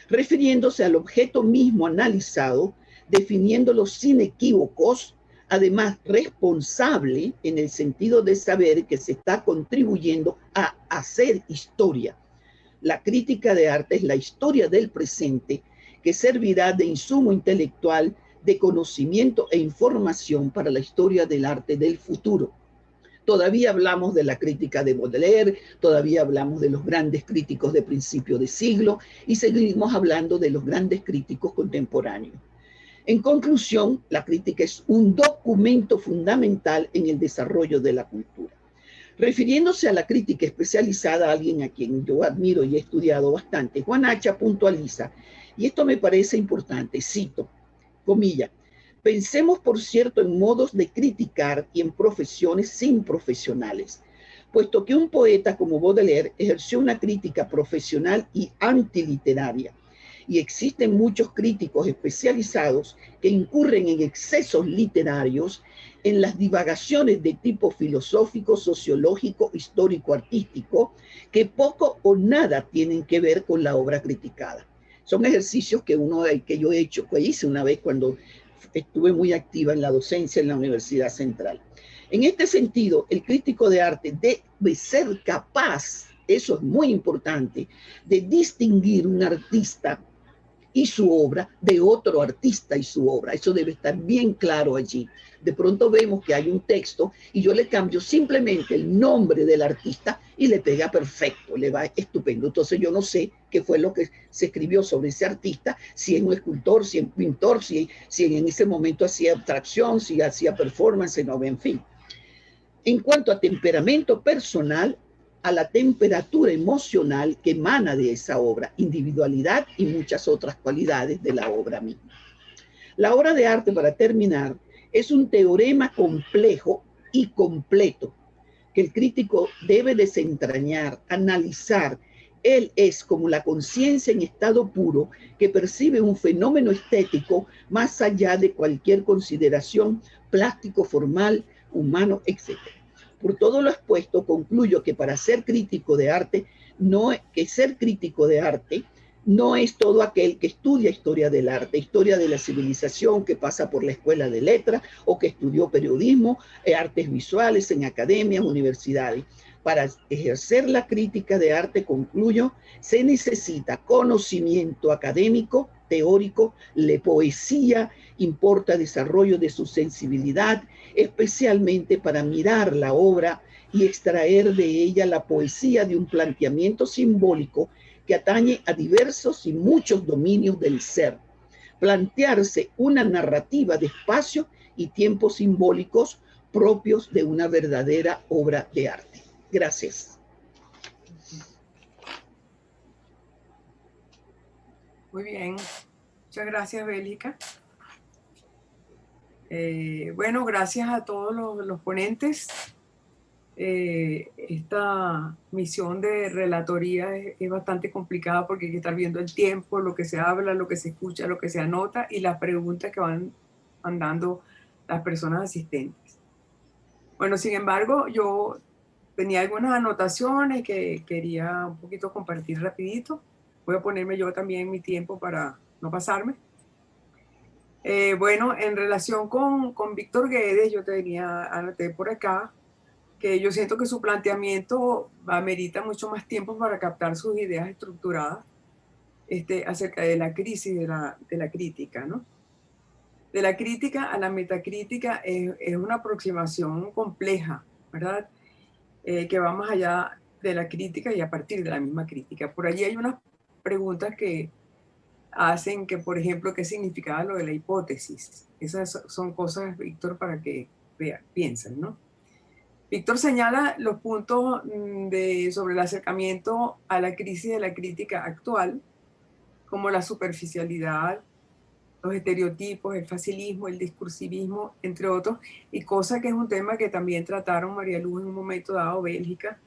refiriéndose al objeto mismo analizado, definiéndolo sin equívocos, además responsable en el sentido de saber que se está contribuyendo a hacer historia. La crítica de arte es la historia del presente que servirá de insumo intelectual, de conocimiento e información para la historia del arte del futuro. Todavía hablamos de la crítica de Baudelaire, todavía hablamos de los grandes críticos de principio de siglo y seguimos hablando de los grandes críticos contemporáneos. En conclusión, la crítica es un documento fundamental en el desarrollo de la cultura. Refiriéndose a la crítica especializada, alguien a quien yo admiro y he estudiado bastante, Juan Hacha puntualiza, y esto me parece importante, cito, comilla, pensemos, por cierto, en modos de criticar y en profesiones sin profesionales, puesto que un poeta como Baudelaire ejerció una crítica profesional y antiliteraria, y existen muchos críticos especializados que incurren en excesos literarios, en las divagaciones de tipo filosófico, sociológico, histórico, artístico, que poco o nada tienen que ver con la obra criticada. Son ejercicios que yo he hecho, que hice una vez cuando estuve muy activa en la docencia en la Universidad Central. En este sentido, el crítico de arte debe ser capaz, eso es muy importante, de distinguir un artista y su obra de otro artista y su obra. Eso debe estar bien claro allí. De pronto vemos que hay un texto y yo le cambio simplemente el nombre del artista y le pega perfecto, le va estupendo. Entonces yo no sé qué fue lo que se escribió sobre ese artista, si es un escultor, si es un pintor, si en ese momento hacía abstracción, si hacía performance, no, en fin. En cuanto a temperamento personal, a la temperatura emocional que emana de esa obra, individualidad y muchas otras cualidades de la obra misma. La obra de arte, para terminar, es un teorema complejo y completo que el crítico debe desentrañar, analizar. Él es como la conciencia en estado puro que percibe un fenómeno estético más allá de cualquier consideración plástico, formal, humano, etc. Por todo lo expuesto, concluyo que para ser crítico de arte, ser crítico de arte no es todo aquel que estudia historia del arte, historia de la civilización, que pasa por la escuela de letras o que estudió periodismo, artes visuales en academias, universidades. Para ejercer la crítica de arte, concluyo, se necesita conocimiento académico, teórico, la poesía, importa desarrollo de su sensibilidad, especialmente para mirar la obra y extraer de ella la poesía de un planteamiento simbólico que atañe a diversos y muchos dominios del ser. Plantearse una narrativa de espacio y tiempos simbólicos propios de una verdadera obra de arte. Gracias. Muy bien. Muchas gracias, Bélica. Bueno, gracias a todos los ponentes. Esta misión de relatoría es bastante complicada porque hay que estar viendo el tiempo, lo que se habla, lo que se escucha, lo que se anota y las preguntas que van mandando las personas asistentes. Bueno, sin embargo, yo tenía algunas anotaciones que quería un poquito compartir rapidito. Voy a ponerme yo también mi tiempo para no pasarme. Bueno, en relación con Víctor Guedes, yo anoté por acá que yo siento que su planteamiento amerita mucho más tiempo para captar sus ideas estructuradas acerca de la crisis de la crítica, ¿no? De la crítica a la metacrítica es una aproximación compleja, ¿verdad? Que va más allá de la crítica y a partir de la misma crítica. Por allí hay unas preguntas que hacen que, por ejemplo, ¿qué significaba lo de la hipótesis? Esas son cosas, Víctor, para que piensen, ¿no? Víctor señala los puntos sobre el acercamiento a la crisis de la crítica actual, como la superficialidad, los estereotipos, el facilismo, el discursivismo, entre otros, y cosa que es un tema que también trataron María Luz en un momento dado, Bélgica,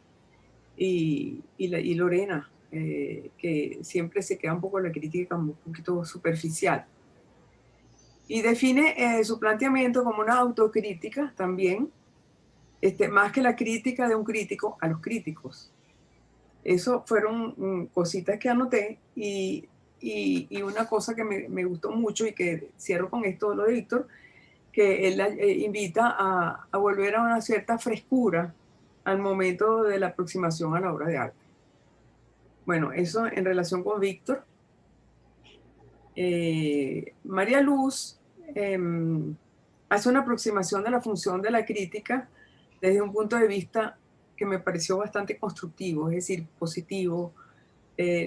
y Lorena, que siempre se queda un poco la crítica como un poquito superficial. Y define su planteamiento como una autocrítica también, más que la crítica de un crítico a los críticos. Eso fueron cositas que anoté y una cosa que me gustó mucho y que cierro con esto lo de Víctor, que él invita a volver a una cierta frescura al momento de la aproximación a la obra de arte. Bueno, eso en relación con Víctor. María Luz hace una aproximación de la función de la crítica desde un punto de vista que me pareció bastante constructivo, es decir, positivo,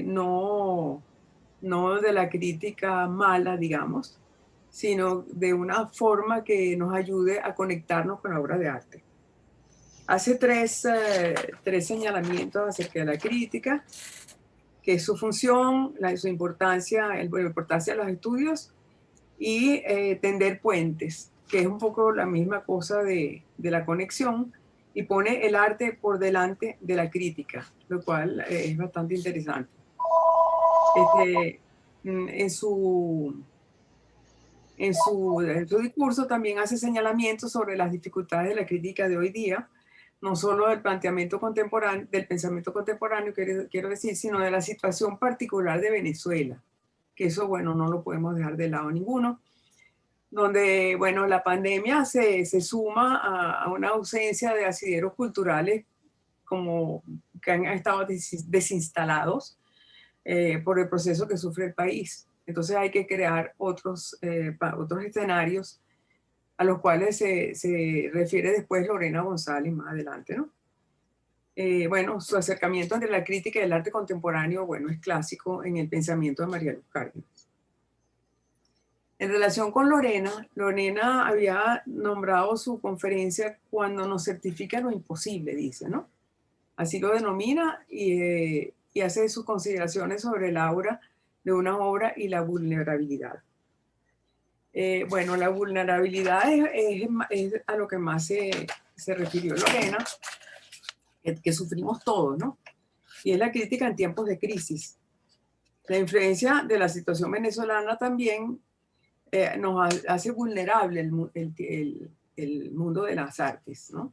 no de la crítica mala, digamos, sino de una forma que nos ayude a conectarnos con la obra de arte. Hace tres señalamientos acerca de la crítica, que es su función, su importancia, la importancia de los estudios y tender puentes, que es un poco la misma cosa de la conexión, y pone el arte por delante de la crítica, lo cual es bastante interesante. En su discurso también hace señalamientos sobre las dificultades de la crítica de hoy día, no solo del planteamiento contemporáneo, del pensamiento contemporáneo, quiero decir, sino de la situación particular de Venezuela, que eso, bueno, no lo podemos dejar de lado ninguno, donde, bueno, la pandemia se suma a una ausencia de asideros culturales como que han estado desinstalados por el proceso que sufre el país. Entonces hay que crear otros escenarios a los cuales se refiere después Lorena González más adelante, ¿no? Bueno, su acercamiento entre la crítica y el arte contemporáneo, bueno, es clásico en el pensamiento de María Luz Cárdenas. En relación con Lorena había nombrado su conferencia Cuando nos certifica lo imposible, dice, ¿no? Así lo denomina y hace sus consideraciones sobre el aura de una obra y la vulnerabilidad. Bueno, la vulnerabilidad es a lo que más se refirió Lorena, que sufrimos todos, ¿no? Y es la crítica en tiempos de crisis. La influencia de la situación venezolana también nos hace vulnerable el mundo de las artes, ¿no?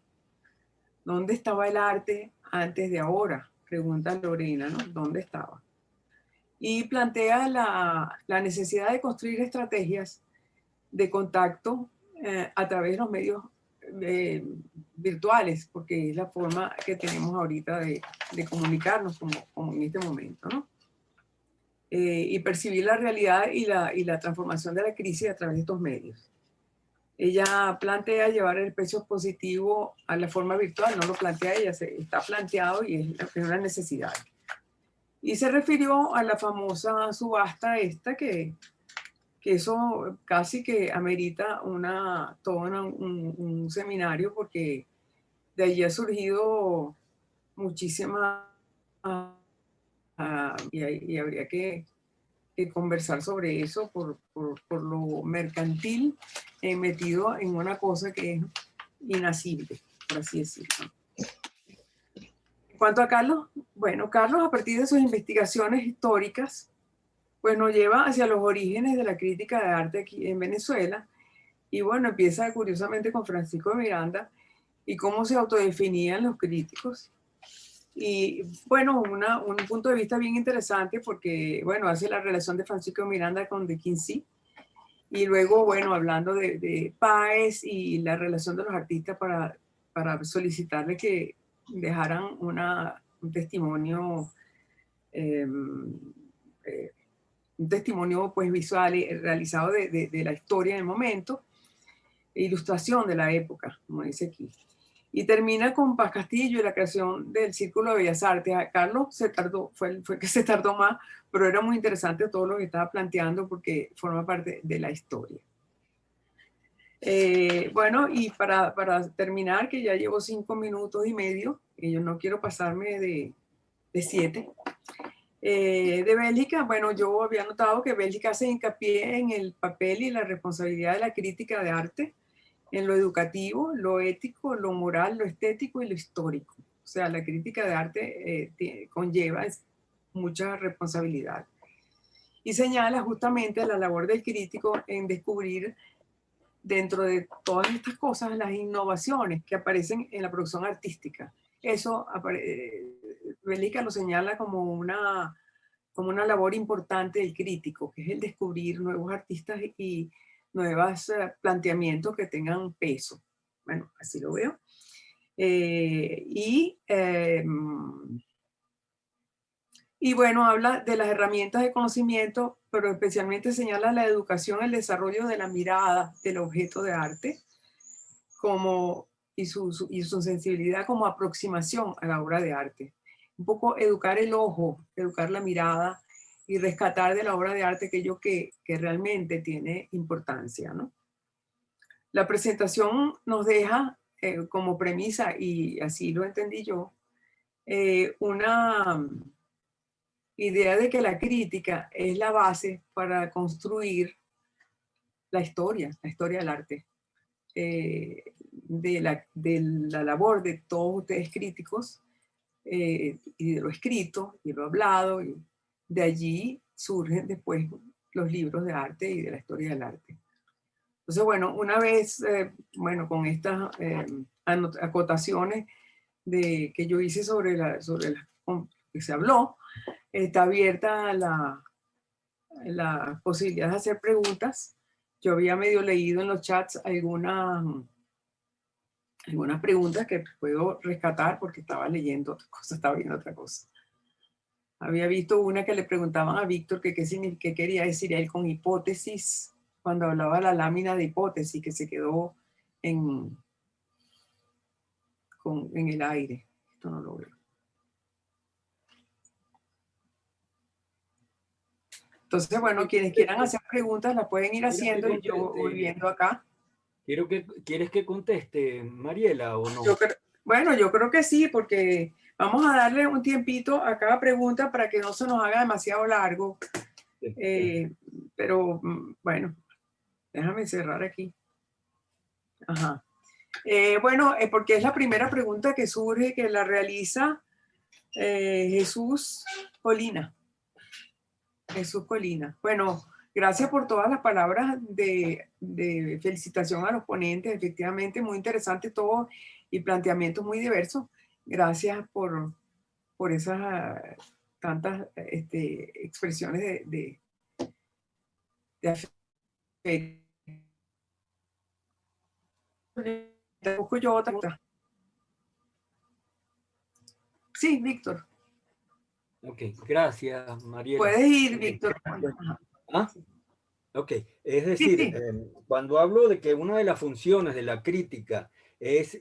¿Dónde estaba el arte antes de ahora? Pregunta Lorena, ¿no? ¿Dónde estaba? Y plantea la necesidad de construir estrategias de contacto a través de los medios virtuales, porque es la forma que tenemos ahorita de comunicarnos como en este momento, ¿no? Y percibir la realidad y la transformación de la crisis a través de estos medios. Ella plantea llevar el peso positivo a la forma virtual, no lo plantea ella, está planteado y es una necesidad. Y se refirió a la famosa subasta esta que eso casi que amerita todo un seminario, porque de allí ha surgido muchísima y habría que conversar sobre eso por lo mercantil metido en una cosa que es inasible, por así decirlo. En cuanto a Carlos, bueno, Carlos, a partir de sus investigaciones históricas, pues nos lleva hacia los orígenes de la crítica de arte aquí en Venezuela. Y bueno, empieza curiosamente con Francisco de Miranda y cómo se autodefinían los críticos. Y bueno, un punto de vista bien interesante porque, bueno, hace la relación de Francisco de Miranda con De Quincey. Y luego, bueno, hablando de Páez y la relación de los artistas para solicitarle que dejaran un testimonio pues visual realizado de la historia del momento, ilustración de la época, como dice aquí. Y termina con Paz Castillo y la creación del Círculo de Bellas Artes. Carlos fue el que se tardó más, pero era muy interesante todo lo que estaba planteando porque forma parte de la historia. Bueno, y para terminar, que ya llevo 5 minutos y medio, y yo no quiero pasarme de 7. De Bélgica, bueno, yo había notado que Bélgica hace hincapié en el papel y la responsabilidad de la crítica de arte, en lo educativo, lo ético, lo moral, lo estético y lo histórico. O sea, la crítica de arte conlleva mucha responsabilidad. Y señala justamente la labor del crítico en descubrir dentro de todas estas cosas las innovaciones que aparecen en la producción artística. Eso Bélgica lo señala como una labor importante del crítico, que es el descubrir nuevos artistas y nuevos planteamientos que tengan peso. Bueno, así lo veo. Y bueno, habla de las herramientas de conocimiento, pero especialmente señala la educación, el desarrollo de la mirada del objeto de arte y su sensibilidad como aproximación a la obra de arte. Un poco educar el ojo, educar la mirada y rescatar de la obra de arte aquello que realmente tiene importancia, ¿no? La presentación nos deja como premisa, y así lo entendí yo, una idea de que la crítica es la base para construir la historia del arte. De la labor de todos ustedes críticos, y de lo escrito y lo hablado, y de allí surgen después los libros de arte y de la historia del arte. Entonces, bueno, una vez, bueno, con estas acotaciones que yo hice sobre que se habló, está abierta la posibilidad de hacer preguntas. Yo había medio leído en los chats algunas preguntas que puedo rescatar porque estaba leyendo otra cosa, estaba viendo otra cosa. Había visto una que le preguntaban a Víctor que qué quería decir él con hipótesis, cuando hablaba de la lámina de hipótesis que se quedó en el aire. Esto no lo veo. Entonces, bueno, quienes quieran hacer preguntas las pueden ir haciendo y yo voy viendo acá. ¿Quieres que conteste, Mariela, o no? Bueno, yo creo que sí, porque vamos a darle un tiempito a cada pregunta para que no se nos haga demasiado largo. Pero bueno, déjame cerrar aquí. Ajá. Bueno, porque es la primera pregunta que surge, que la realiza Jesús Colina. Jesús Colina. Bueno, gracias por todas las palabras de felicitación a los ponentes. Efectivamente, muy interesante todo. y planteamientos muy diversos. Gracias por esas tantas expresiones de afecto. Te busco yo otra. Sí, Víctor. Ok, gracias, Mariela. Puedes ir, Víctor. ¿Ah? Ok, es Sí, decir, sí. cuando hablo de que una de las funciones de la crítica es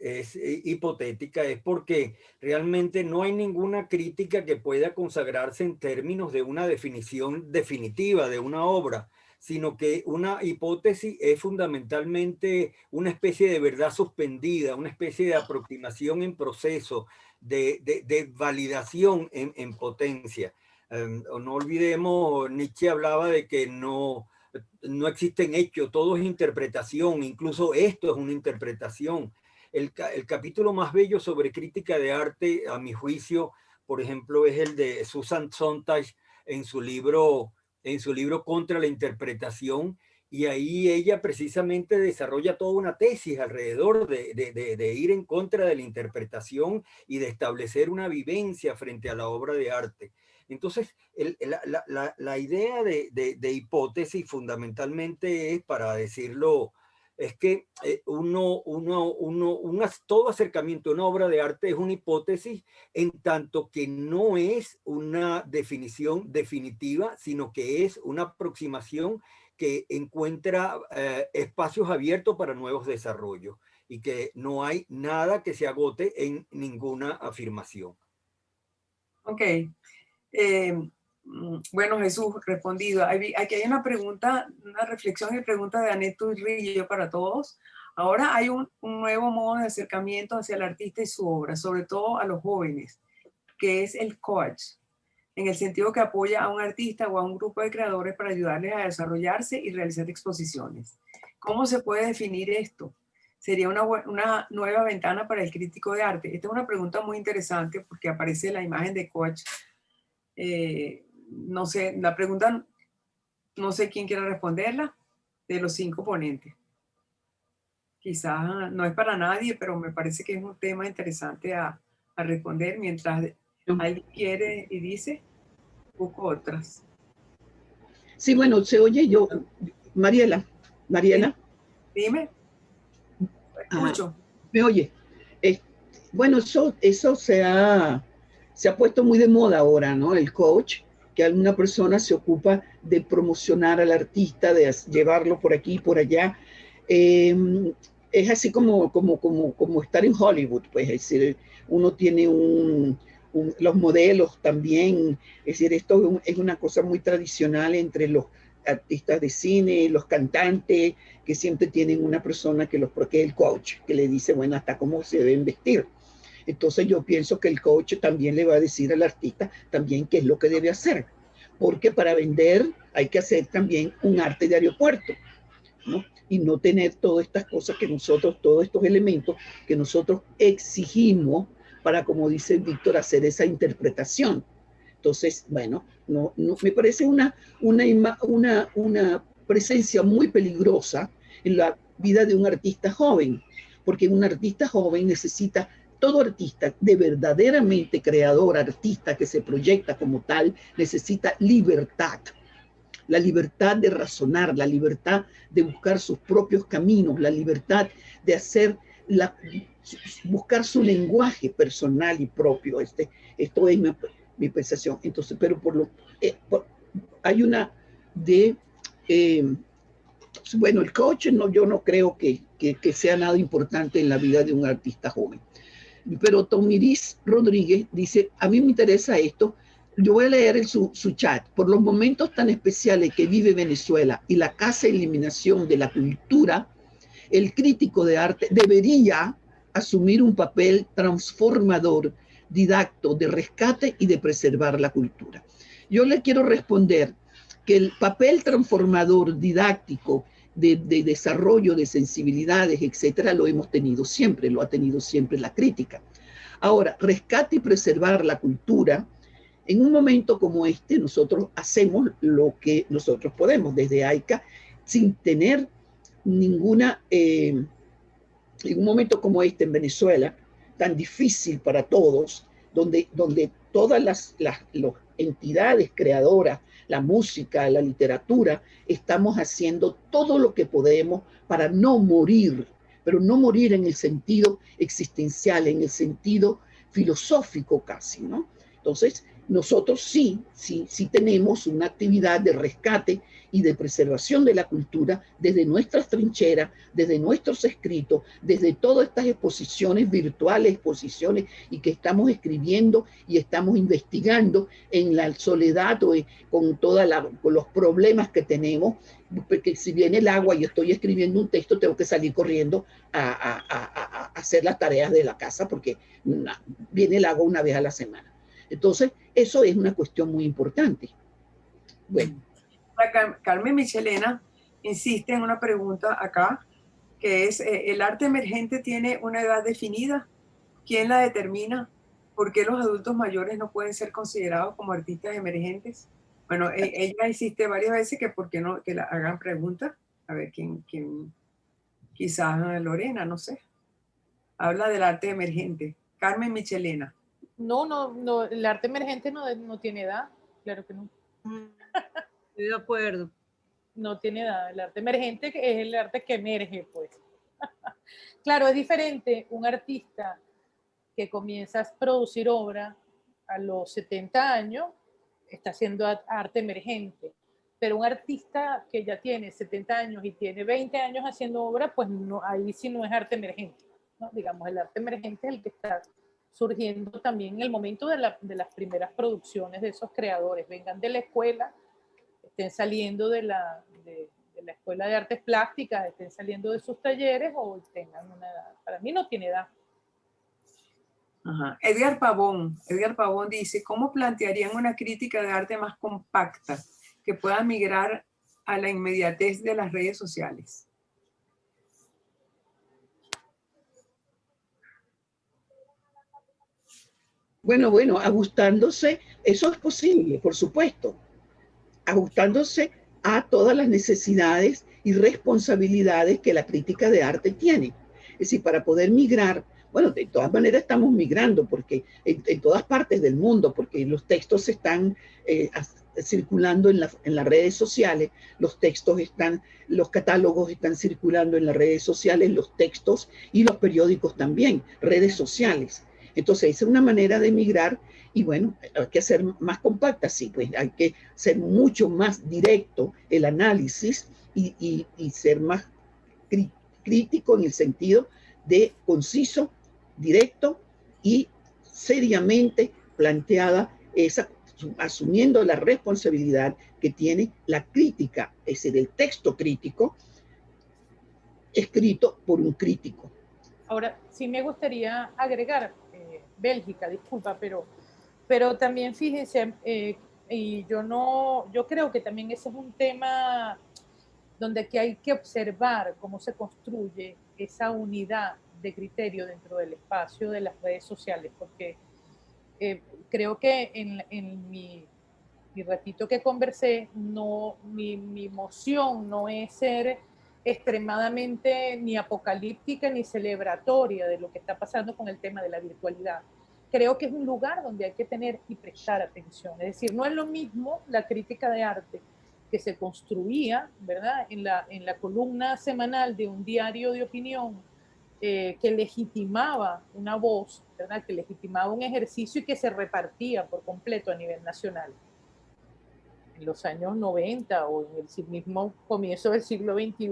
hipotética, es porque realmente no hay ninguna crítica que pueda consagrarse en términos de una definición definitiva de una obra, sino que una hipótesis es fundamentalmente una especie de verdad suspendida, una especie de aproximación en proceso, de validación en potencia. No olvidemos, Nietzsche hablaba de que no existen hechos, todo es interpretación, incluso esto es una interpretación. El capítulo más bello sobre crítica de arte, a mi juicio, por ejemplo, es el de Susan Sontag en su libro Contra la Interpretación, y ahí ella precisamente desarrolla toda una tesis alrededor de ir en contra de la interpretación y de establecer una vivencia frente a la obra de arte. Entonces, la idea de hipótesis fundamentalmente es, para decirlo, es que todo acercamiento a una obra de arte es una hipótesis en tanto que no es una definición definitiva, sino que es una aproximación que encuentra espacios abiertos para nuevos desarrollos y que no hay nada que se agote en ninguna afirmación. Ok. Bueno, Jesús, respondido. Aquí hay una pregunta, una reflexión y pregunta de Anet Turrillo para todos. Ahora hay un nuevo modo de acercamiento hacia el artista y su obra, sobre todo a los jóvenes, que es el coach, en el sentido que apoya a un artista o a un grupo de creadores para ayudarles a desarrollarse y realizar exposiciones. ¿Cómo se puede definir esto? ¿Sería una nueva ventana para el crítico de arte? Esta es una pregunta muy interesante porque aparece la imagen de coach. No sé, la pregunta, no sé quién quiere responderla, de los 5 ponentes. Quizás no es para nadie, pero me parece que es un tema interesante a responder. Mientras alguien quiere y dice, busco otras. Sí, bueno, se oye yo. Mariela. Dime. Escucho. ¿Me oye? Bueno, eso se ha puesto muy de moda ahora, ¿no? El coach, que alguna persona se ocupa de promocionar al artista, de llevarlo por aquí y por allá. Es así como estar en Hollywood, pues, es decir, uno tiene los modelos también, es decir, esto es una cosa muy tradicional entre los artistas de cine, los cantantes, que siempre tienen una persona que es el coach, que le dice, bueno, hasta cómo se deben vestir. Entonces yo pienso que el coach también le va a decir al artista también qué es lo que debe hacer, porque para vender hay que hacer también un arte de aeropuerto, ¿no? Y no tener todas estas cosas que nosotros, todos estos elementos que nosotros exigimos para, como dice Víctor, hacer esa interpretación. Entonces, bueno, no, me parece una presencia muy peligrosa en la vida de un artista joven, porque un artista joven necesita, todo artista de verdaderamente creador, artista que se proyecta como tal, necesita libertad. La libertad de razonar, la libertad de buscar sus propios caminos, la libertad de buscar su lenguaje personal y propio. Esto es mi percepción. Entonces, pero hay una bueno, el coach yo no creo que sea nada importante en la vida de un artista joven. Pero Tomiris Rodríguez dice, a mí me interesa esto. Yo voy a leer su chat. Por los momentos tan especiales que vive Venezuela y la casi eliminación de la cultura, el crítico de arte debería asumir un papel transformador, didacto, de rescate y de preservar la cultura. Yo le quiero responder que el papel transformador, didáctico, de desarrollo de sensibilidades, etcétera, lo hemos tenido siempre, lo ha tenido siempre la crítica. Ahora, rescate y preservar la cultura. En un momento como este, nosotros hacemos lo que nosotros podemos desde AICA, sin tener ninguna, en un momento como este en Venezuela, tan difícil para todos, donde todas las entidades creadoras, la música, la literatura, estamos haciendo todo lo que podemos para no morir, pero no morir en el sentido existencial, en el sentido filosófico casi, ¿no? Entonces, nosotros sí tenemos una actividad de rescate y de preservación de la cultura desde nuestras trincheras, desde nuestros escritos, desde todas estas exposiciones virtuales, exposiciones y que estamos escribiendo y estamos investigando en la soledad o con con los problemas que tenemos, porque si viene el agua y estoy escribiendo un texto, tengo que salir corriendo a hacer las tareas de la casa porque viene el agua una vez a la semana. Entonces, eso es una cuestión muy importante. Bueno. Carmen Michelena insiste en una pregunta acá, que es, ¿el arte emergente tiene una edad definida? ¿Quién la determina? ¿Por qué los adultos mayores no pueden ser considerados como artistas emergentes? Bueno, ella insiste varias veces que por qué no, que la hagan preguntas. A ver, ¿quién? Quizás Lorena, no sé. Habla del arte emergente. Carmen Michelena. No, el arte emergente no tiene edad, claro que no. Estoy de acuerdo. No tiene edad. El arte emergente es el arte que emerge, pues. Claro, es diferente un artista que comienza a producir obra a los 70 años, está haciendo arte emergente. Pero un artista que ya tiene 70 años y tiene 20 años haciendo obra, pues no, ahí sí no es arte emergente, ¿no? Digamos, el arte emergente es el que está surgiendo también en el momento de las primeras producciones de esos creadores, vengan de la escuela, estén saliendo de la Escuela de Artes Plásticas, estén saliendo de sus talleres o tengan una edad. Para mí no tiene edad. Ajá. Edgar Pavón dice, ¿cómo plantearían una crítica de arte más compacta que pueda migrar a la inmediatez de las redes sociales? Bueno, ajustándose, eso es posible, por supuesto, ajustándose a todas las necesidades y responsabilidades que la crítica de arte tiene. Es decir, para poder migrar, bueno, de todas maneras estamos migrando porque en todas partes del mundo, porque los textos están circulando en las redes sociales, los catálogos están circulando en las redes sociales, los textos y los periódicos también, redes sociales. Entonces, esa es una manera de migrar y bueno, hay que hacer más compacta, sí, pues hay que ser mucho más directo el análisis y ser más crítico en el sentido de conciso, directo y seriamente planteada, asumiendo la responsabilidad que tiene la crítica, es decir, el texto crítico escrito por un crítico. Ahora, sí me gustaría agregar, Bélgica, disculpa, pero también fíjense, y yo creo que también ese es un tema donde aquí hay que observar cómo se construye esa unidad de criterio dentro del espacio de las redes sociales, porque creo que en mi ratito que conversé, mi moción no es ser extremadamente ni apocalíptica ni celebratoria de lo que está pasando con el tema de la virtualidad. Creo que es un lugar donde hay que tener y prestar atención. Es decir, no es lo mismo la crítica de arte que se construía, ¿verdad?, en la columna semanal de un diario de opinión que legitimaba una voz, ¿verdad?, que legitimaba un ejercicio y que se repartía por completo a nivel nacional. En los años 90 o en el mismo comienzo del siglo XXI,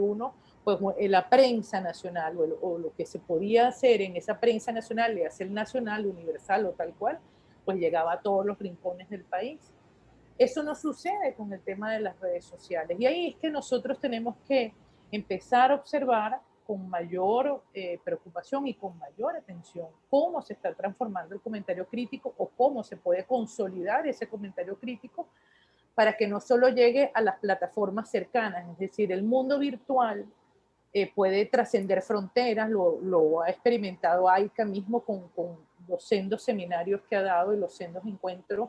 pues la prensa nacional o lo que se podía hacer en esa prensa nacional, ya sea el nacional, universal o tal cual, pues llegaba a todos los rincones del país. Eso no sucede con el tema de las redes sociales. Y ahí es que nosotros tenemos que empezar a observar con mayor preocupación y con mayor atención cómo se está transformando el comentario crítico o cómo se puede consolidar ese comentario crítico para que no solo llegue a las plataformas cercanas, es decir, el mundo virtual puede trascender fronteras, lo ha experimentado AICA mismo con los sendos seminarios que ha dado y los sendos encuentros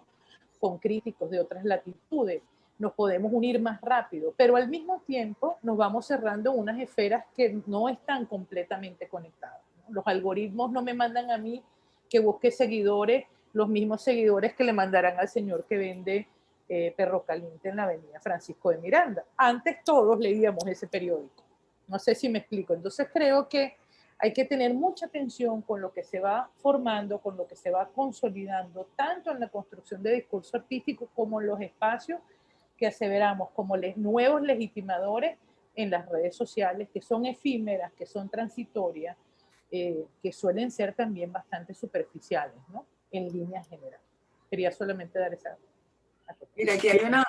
con críticos de otras latitudes. Nos podemos unir más rápido, pero al mismo tiempo nos vamos cerrando unas esferas que no están completamente conectadas, ¿no? los algoritmos no me mandan a mí que busque seguidores, los mismos seguidores que le mandarán al señor que vende perro caliente en la avenida Francisco de Miranda. Antes todos leíamos ese periódico. No sé si me explico. Entonces creo que hay que tener mucha atención con lo que se va formando, con lo que se va consolidando, tanto en la construcción de discurso artístico como en los espacios que aseveramos como nuevos legitimadores en las redes sociales, que son efímeras, que son transitorias, que suelen ser también bastante superficiales, ¿no? En líneas generales. Quería solamente dar esa... Mira, aquí hay una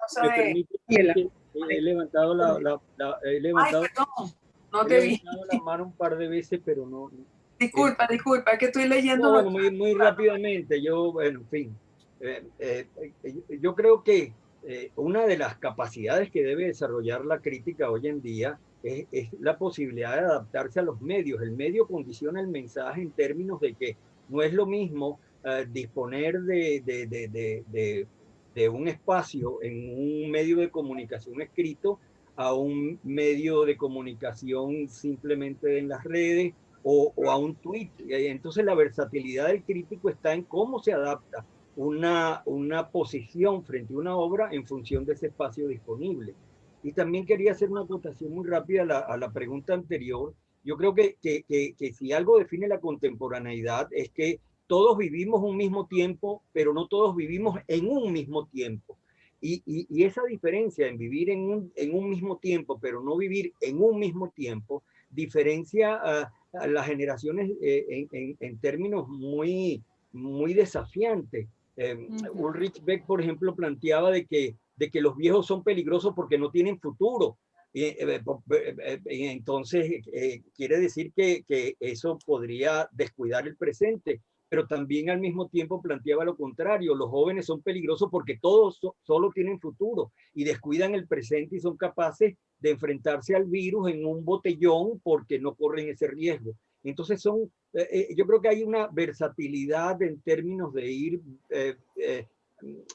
cosa de... He levantado Ay, perdón, no te vi. la mano un par de veces, pero no. Disculpa, es que estoy leyendo. No, bueno, muy rápidamente. Yo, bueno, en fin. Yo creo que una de las capacidades que debe desarrollar la crítica hoy en día es la posibilidad de adaptarse a los medios. El medio condiciona el mensaje en términos de que no es lo mismo disponer de un espacio en un medio de comunicación escrito a un medio de comunicación simplemente en las redes o a un tweet. Entonces la versatilidad del crítico está en cómo se adapta una posición frente a una obra en función de ese espacio disponible. Y también quería hacer una acotación muy rápida a la pregunta anterior. Yo creo que si algo define la contemporaneidad es que todos vivimos un mismo tiempo, pero no todos vivimos en un mismo tiempo. Y esa diferencia en vivir en un mismo tiempo, pero no vivir en un mismo tiempo, diferencia a las generaciones en términos muy desafiantes. Ulrich Beck, por ejemplo, planteaba de que los viejos son peligrosos porque no tienen futuro. Entonces, quiere decir que eso podría descuidar el presente, pero también al mismo tiempo planteaba lo contrario. Los jóvenes son peligrosos porque todos solo tienen futuro y descuidan el presente y son capaces de enfrentarse al virus en un botellón porque no corren ese riesgo. Entonces yo creo que hay una versatilidad en términos de ir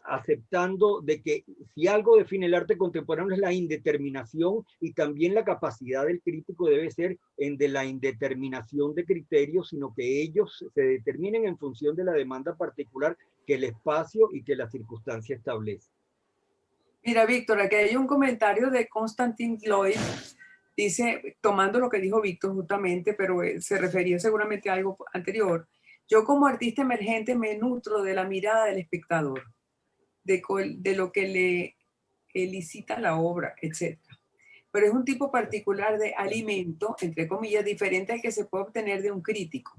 aceptando de que si algo define el arte contemporáneo es la indeterminación, y también la capacidad del crítico debe ser de la indeterminación de criterios, sino que ellos se determinen en función de la demanda particular que el espacio y que la circunstancia establece. Mira, Víctor, aquí hay un comentario de Constantin Lloyd. Dice, tomando lo que dijo Víctor justamente, pero se refería seguramente a algo anterior: yo como artista emergente me nutro de la mirada del espectador, de lo que le elicita la obra, etc. Pero es un tipo particular de alimento, entre comillas, diferente al que se puede obtener de un crítico.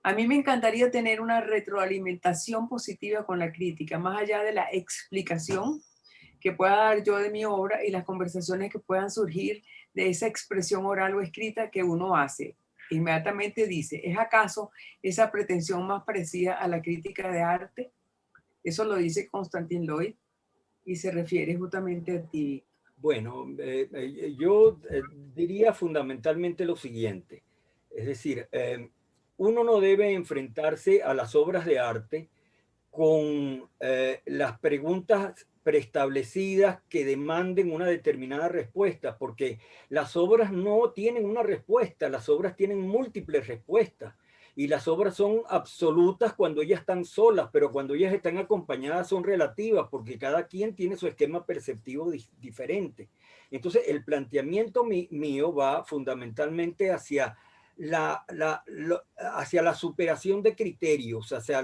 A mí me encantaría tener una retroalimentación positiva con la crítica, más allá de la explicación que pueda dar yo de mi obra y las conversaciones que puedan surgir de esa expresión oral o escrita que uno hace. Inmediatamente dice, ¿es acaso esa pretensión más parecida a la crítica de arte? Eso lo dice Constantin Lloyd y se refiere justamente a ti. Bueno, yo diría fundamentalmente lo siguiente. Es decir, uno no debe enfrentarse a las obras de arte con las preguntas preestablecidas que demanden una determinada respuesta, porque las obras no tienen una respuesta, las obras tienen múltiples respuestas, y las obras son absolutas cuando ellas están solas, pero cuando ellas están acompañadas son relativas, porque cada quien tiene su esquema perceptivo diferente. Entonces, el planteamiento mío va fundamentalmente hacia hacia la superación de criterios, hacia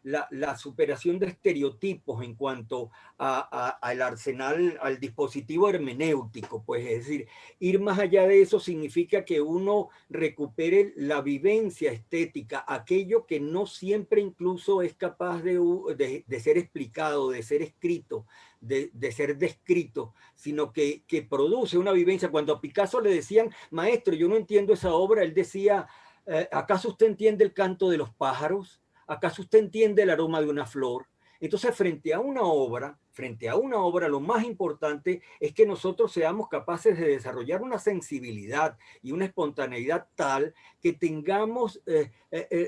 la superación de estereotipos en cuanto al arsenal, al dispositivo hermenéutico. Pues es decir, ir más allá de eso significa que uno recupere la vivencia estética, aquello que no siempre incluso es capaz de ser explicado, de ser escrito, de ser descrito, sino que produce una vivencia. Cuando a Picasso le decían, maestro, yo no entiendo esa obra, él decía, ¿acaso usted entiende el canto de los pájaros? ¿Acaso usted entiende el aroma de una flor? Entonces, frente a una obra, frente a una obra, lo más importante es que nosotros seamos capaces de desarrollar una sensibilidad y una espontaneidad tal que tengamos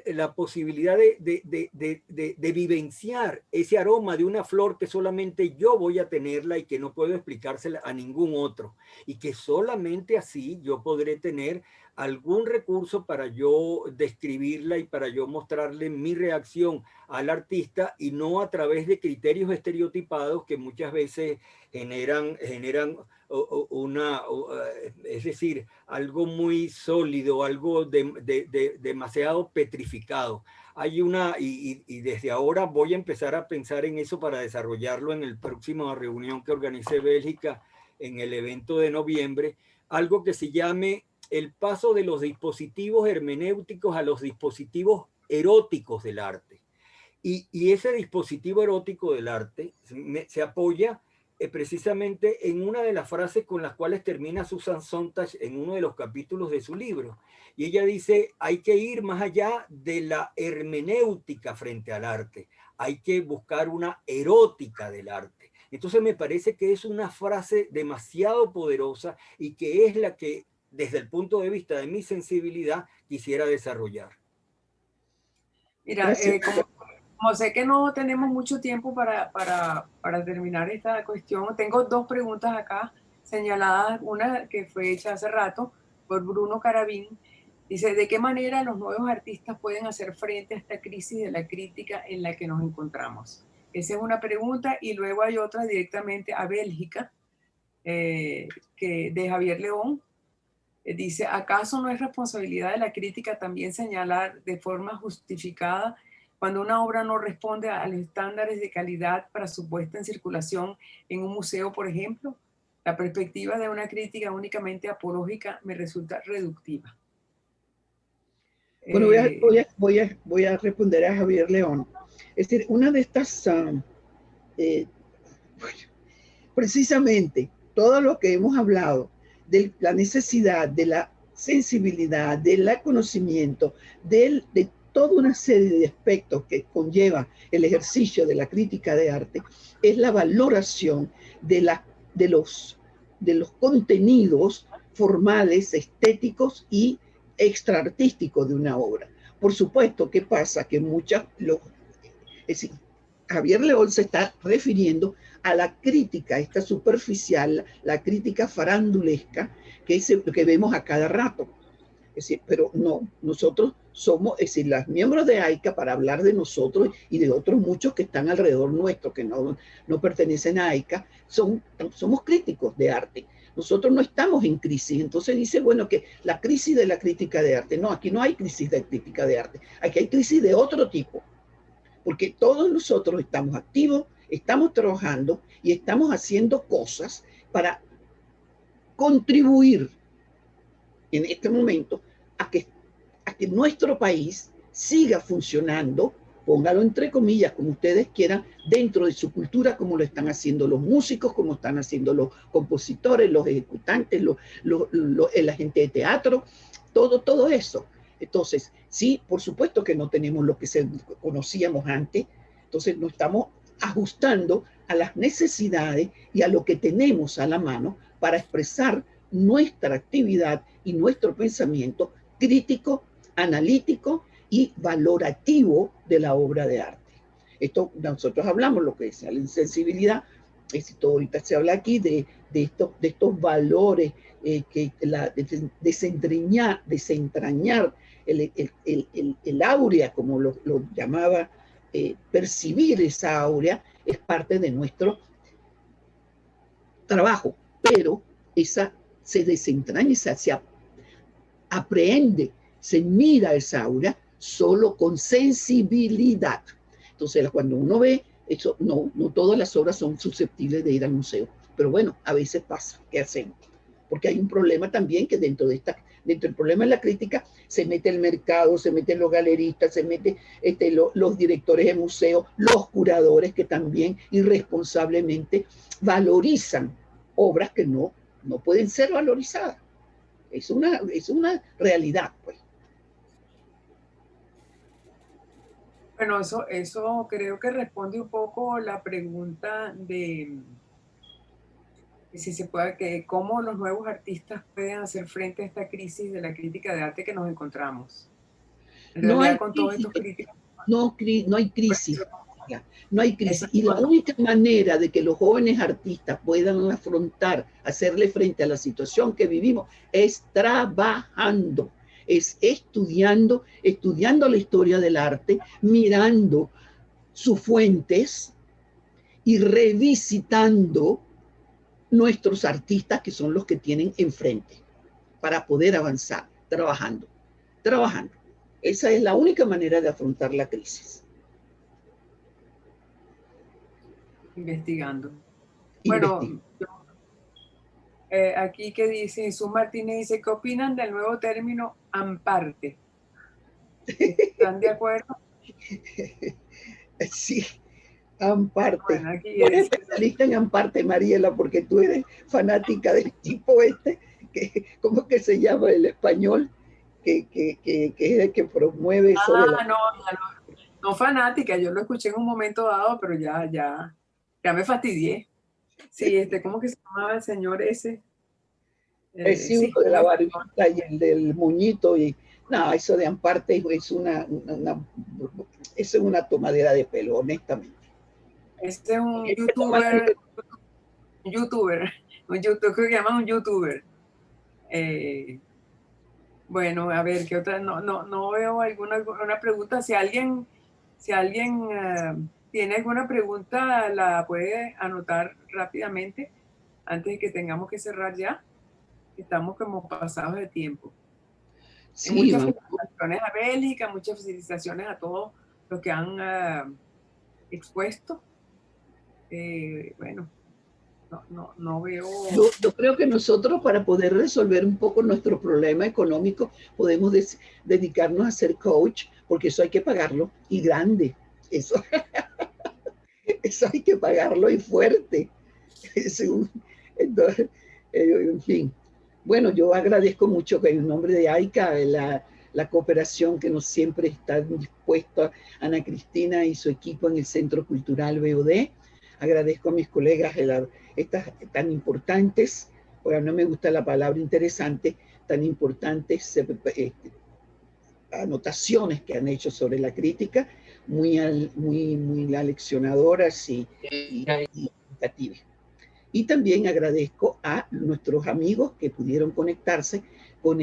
la posibilidad de vivenciar ese aroma de una flor que solamente yo voy a tenerla y que no puedo explicársela a ningún otro. Y que solamente así yo podré tener algún recurso para yo describirla y para yo mostrarle mi reacción al artista, y no a través de criterios estereotipados que muchas veces generan es decir, algo muy sólido, algo demasiado petrificado. Hay y desde ahora voy a empezar a pensar en eso para desarrollarlo en el próximo reunión que organice Bélgica en el evento de noviembre, algo que se llame el paso de los dispositivos hermenéuticos a los dispositivos eróticos del arte. Y ese dispositivo erótico del arte se apoya precisamente en una de las frases con las cuales termina Susan Sontag en uno de los capítulos de su libro. Y ella dice, hay que ir más allá de la hermenéutica frente al arte, hay que buscar una erótica del arte. Entonces me parece que es una frase demasiado poderosa y que es la que, desde el punto de vista de mi sensibilidad, quisiera desarrollar. Mira, como sé que no tenemos mucho tiempo para terminar esta cuestión, tengo dos preguntas acá señaladas. Una que fue hecha hace rato por Bruno Carabín. Dice, ¿de qué manera los nuevos artistas pueden hacer frente a esta crisis de la crítica en la que nos encontramos? Esa es una pregunta. Y luego hay otra directamente a Bélgica, de Javier León. Dice, ¿acaso no es responsabilidad de la crítica también señalar de forma justificada cuando una obra no responde a los estándares de calidad para su puesta en circulación en un museo, por ejemplo? La perspectiva de una crítica únicamente apológica me resulta reductiva. Bueno, voy a responder a Javier León. Es decir, una de estas, precisamente, todo lo que hemos hablado de la necesidad, de la sensibilidad, del conocimiento, de toda una serie de aspectos que conlleva el ejercicio de la crítica de arte, es la valoración de los contenidos formales, estéticos y extraartísticos de una obra. Por supuesto, ¿qué pasa? Que es decir, Javier León se está refiriendo a la crítica, esta superficial, la crítica farandulesca que vemos a cada rato. Es decir, pero no, nosotros somos, es decir, los miembros de AICA, para hablar de nosotros y de otros muchos que están alrededor nuestro, que no pertenecen a AICA, somos críticos de arte. Nosotros no estamos en crisis. Entonces dice, bueno, que la crisis de la crítica de arte. No, aquí no hay crisis de crítica de arte. Aquí hay crisis de otro tipo. Porque todos nosotros estamos activos, estamos trabajando y estamos haciendo cosas para contribuir en este momento a que nuestro país siga funcionando, póngalo entre comillas, como ustedes quieran, dentro de su cultura, como lo están haciendo los músicos, como están haciendo los compositores, los ejecutantes, la gente de teatro, todo eso. Entonces, sí, por supuesto que no tenemos lo que conocíamos antes, entonces nos estamos ajustando a las necesidades y a lo que tenemos a la mano para expresar nuestra actividad y nuestro pensamiento crítico, analítico y valorativo de la obra de arte. Esto nosotros hablamos lo que es la insensibilidad, ahorita se habla aquí de estos valores, desentrañar el áurea, como lo llamaba, percibir esa áurea es parte de nuestro trabajo, pero esa se desentraña, se aprehende, se mira esa aura solo con sensibilidad. Entonces, cuando uno ve eso, no todas las obras son susceptibles de ir al museo, pero bueno, a veces pasa. ¿Qué hacemos? Porque hay un problema también que dentro del problema de la crítica se mete el mercado, se meten los galeristas, se meten los directores de museos, los curadores que también irresponsablemente valorizan obras que no pueden ser valorizadas. Es una realidad, pues. Bueno, eso creo que responde un poco la pregunta de si se puede, que cómo los nuevos artistas pueden hacer frente a esta crisis de la crítica de arte que nos encontramos. En No realidad, hay con todos crisis, estos críticos. no hay crisis. No hay crisis. Y la Exacto. única manera de que los jóvenes artistas puedan afrontar, hacerle frente a la situación que vivimos, es trabajando, es estudiando la historia del arte, mirando sus fuentes y revisitando nuestros artistas que son los que tienen enfrente para poder avanzar, trabajando. Esa es la única manera de afrontar la crisis. Investigando. Bueno, aquí que dice, Jesús Martínez dice, ¿qué opinan del nuevo término amparte? ¿Están de acuerdo? Sí, amparte. Bueno, aquí Tú eres especialista en amparte, Mariela, porque tú eres fanática del tipo ¿cómo que se llama el español? Que es el que promueve eso de la... no fanática, yo lo escuché en un momento dado, pero ya me fastidié. Sí, ¿cómo que se llamaba el señor ese? Sí, uno de la barbita y el del muñito. Y no, eso de amparte es una tomadera de pelo, honestamente. Este es un youtuber, creo que llaman un youtuber. Bueno, a ver, ¿qué otra? No veo alguna pregunta. Si alguien tiene alguna pregunta, la puede anotar rápidamente antes de que tengamos que cerrar ya. Estamos como pasados de tiempo. Sí, muchas felicitaciones a Bélgica, muchas felicitaciones a todos los que han expuesto. Bueno, no veo... Yo creo que nosotros, para poder resolver un poco nuestro problema económico, podemos dedicarnos a ser coach, porque eso hay que pagarlo, y grande. Eso hay que pagarlo y fuerte. Entonces, en fin. Bueno, yo agradezco mucho que en nombre de AICA la cooperación que nos siempre está dispuesta Ana Cristina y su equipo en el Centro Cultural BOD. Agradezco a mis colegas estas tan importantes, bueno, no me gusta la palabra interesante, tan importantes anotaciones que han hecho sobre la crítica, muy aleccionadoras y educativas. Y también agradezco a nuestros amigos que pudieron conectarse con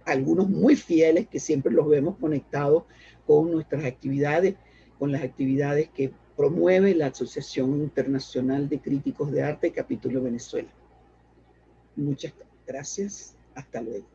algunos muy fieles, que siempre los vemos conectados con nuestras actividades, con las actividades que promueve la Asociación Internacional de Críticos de Arte, Capítulo Venezuela. Muchas gracias. Hasta luego.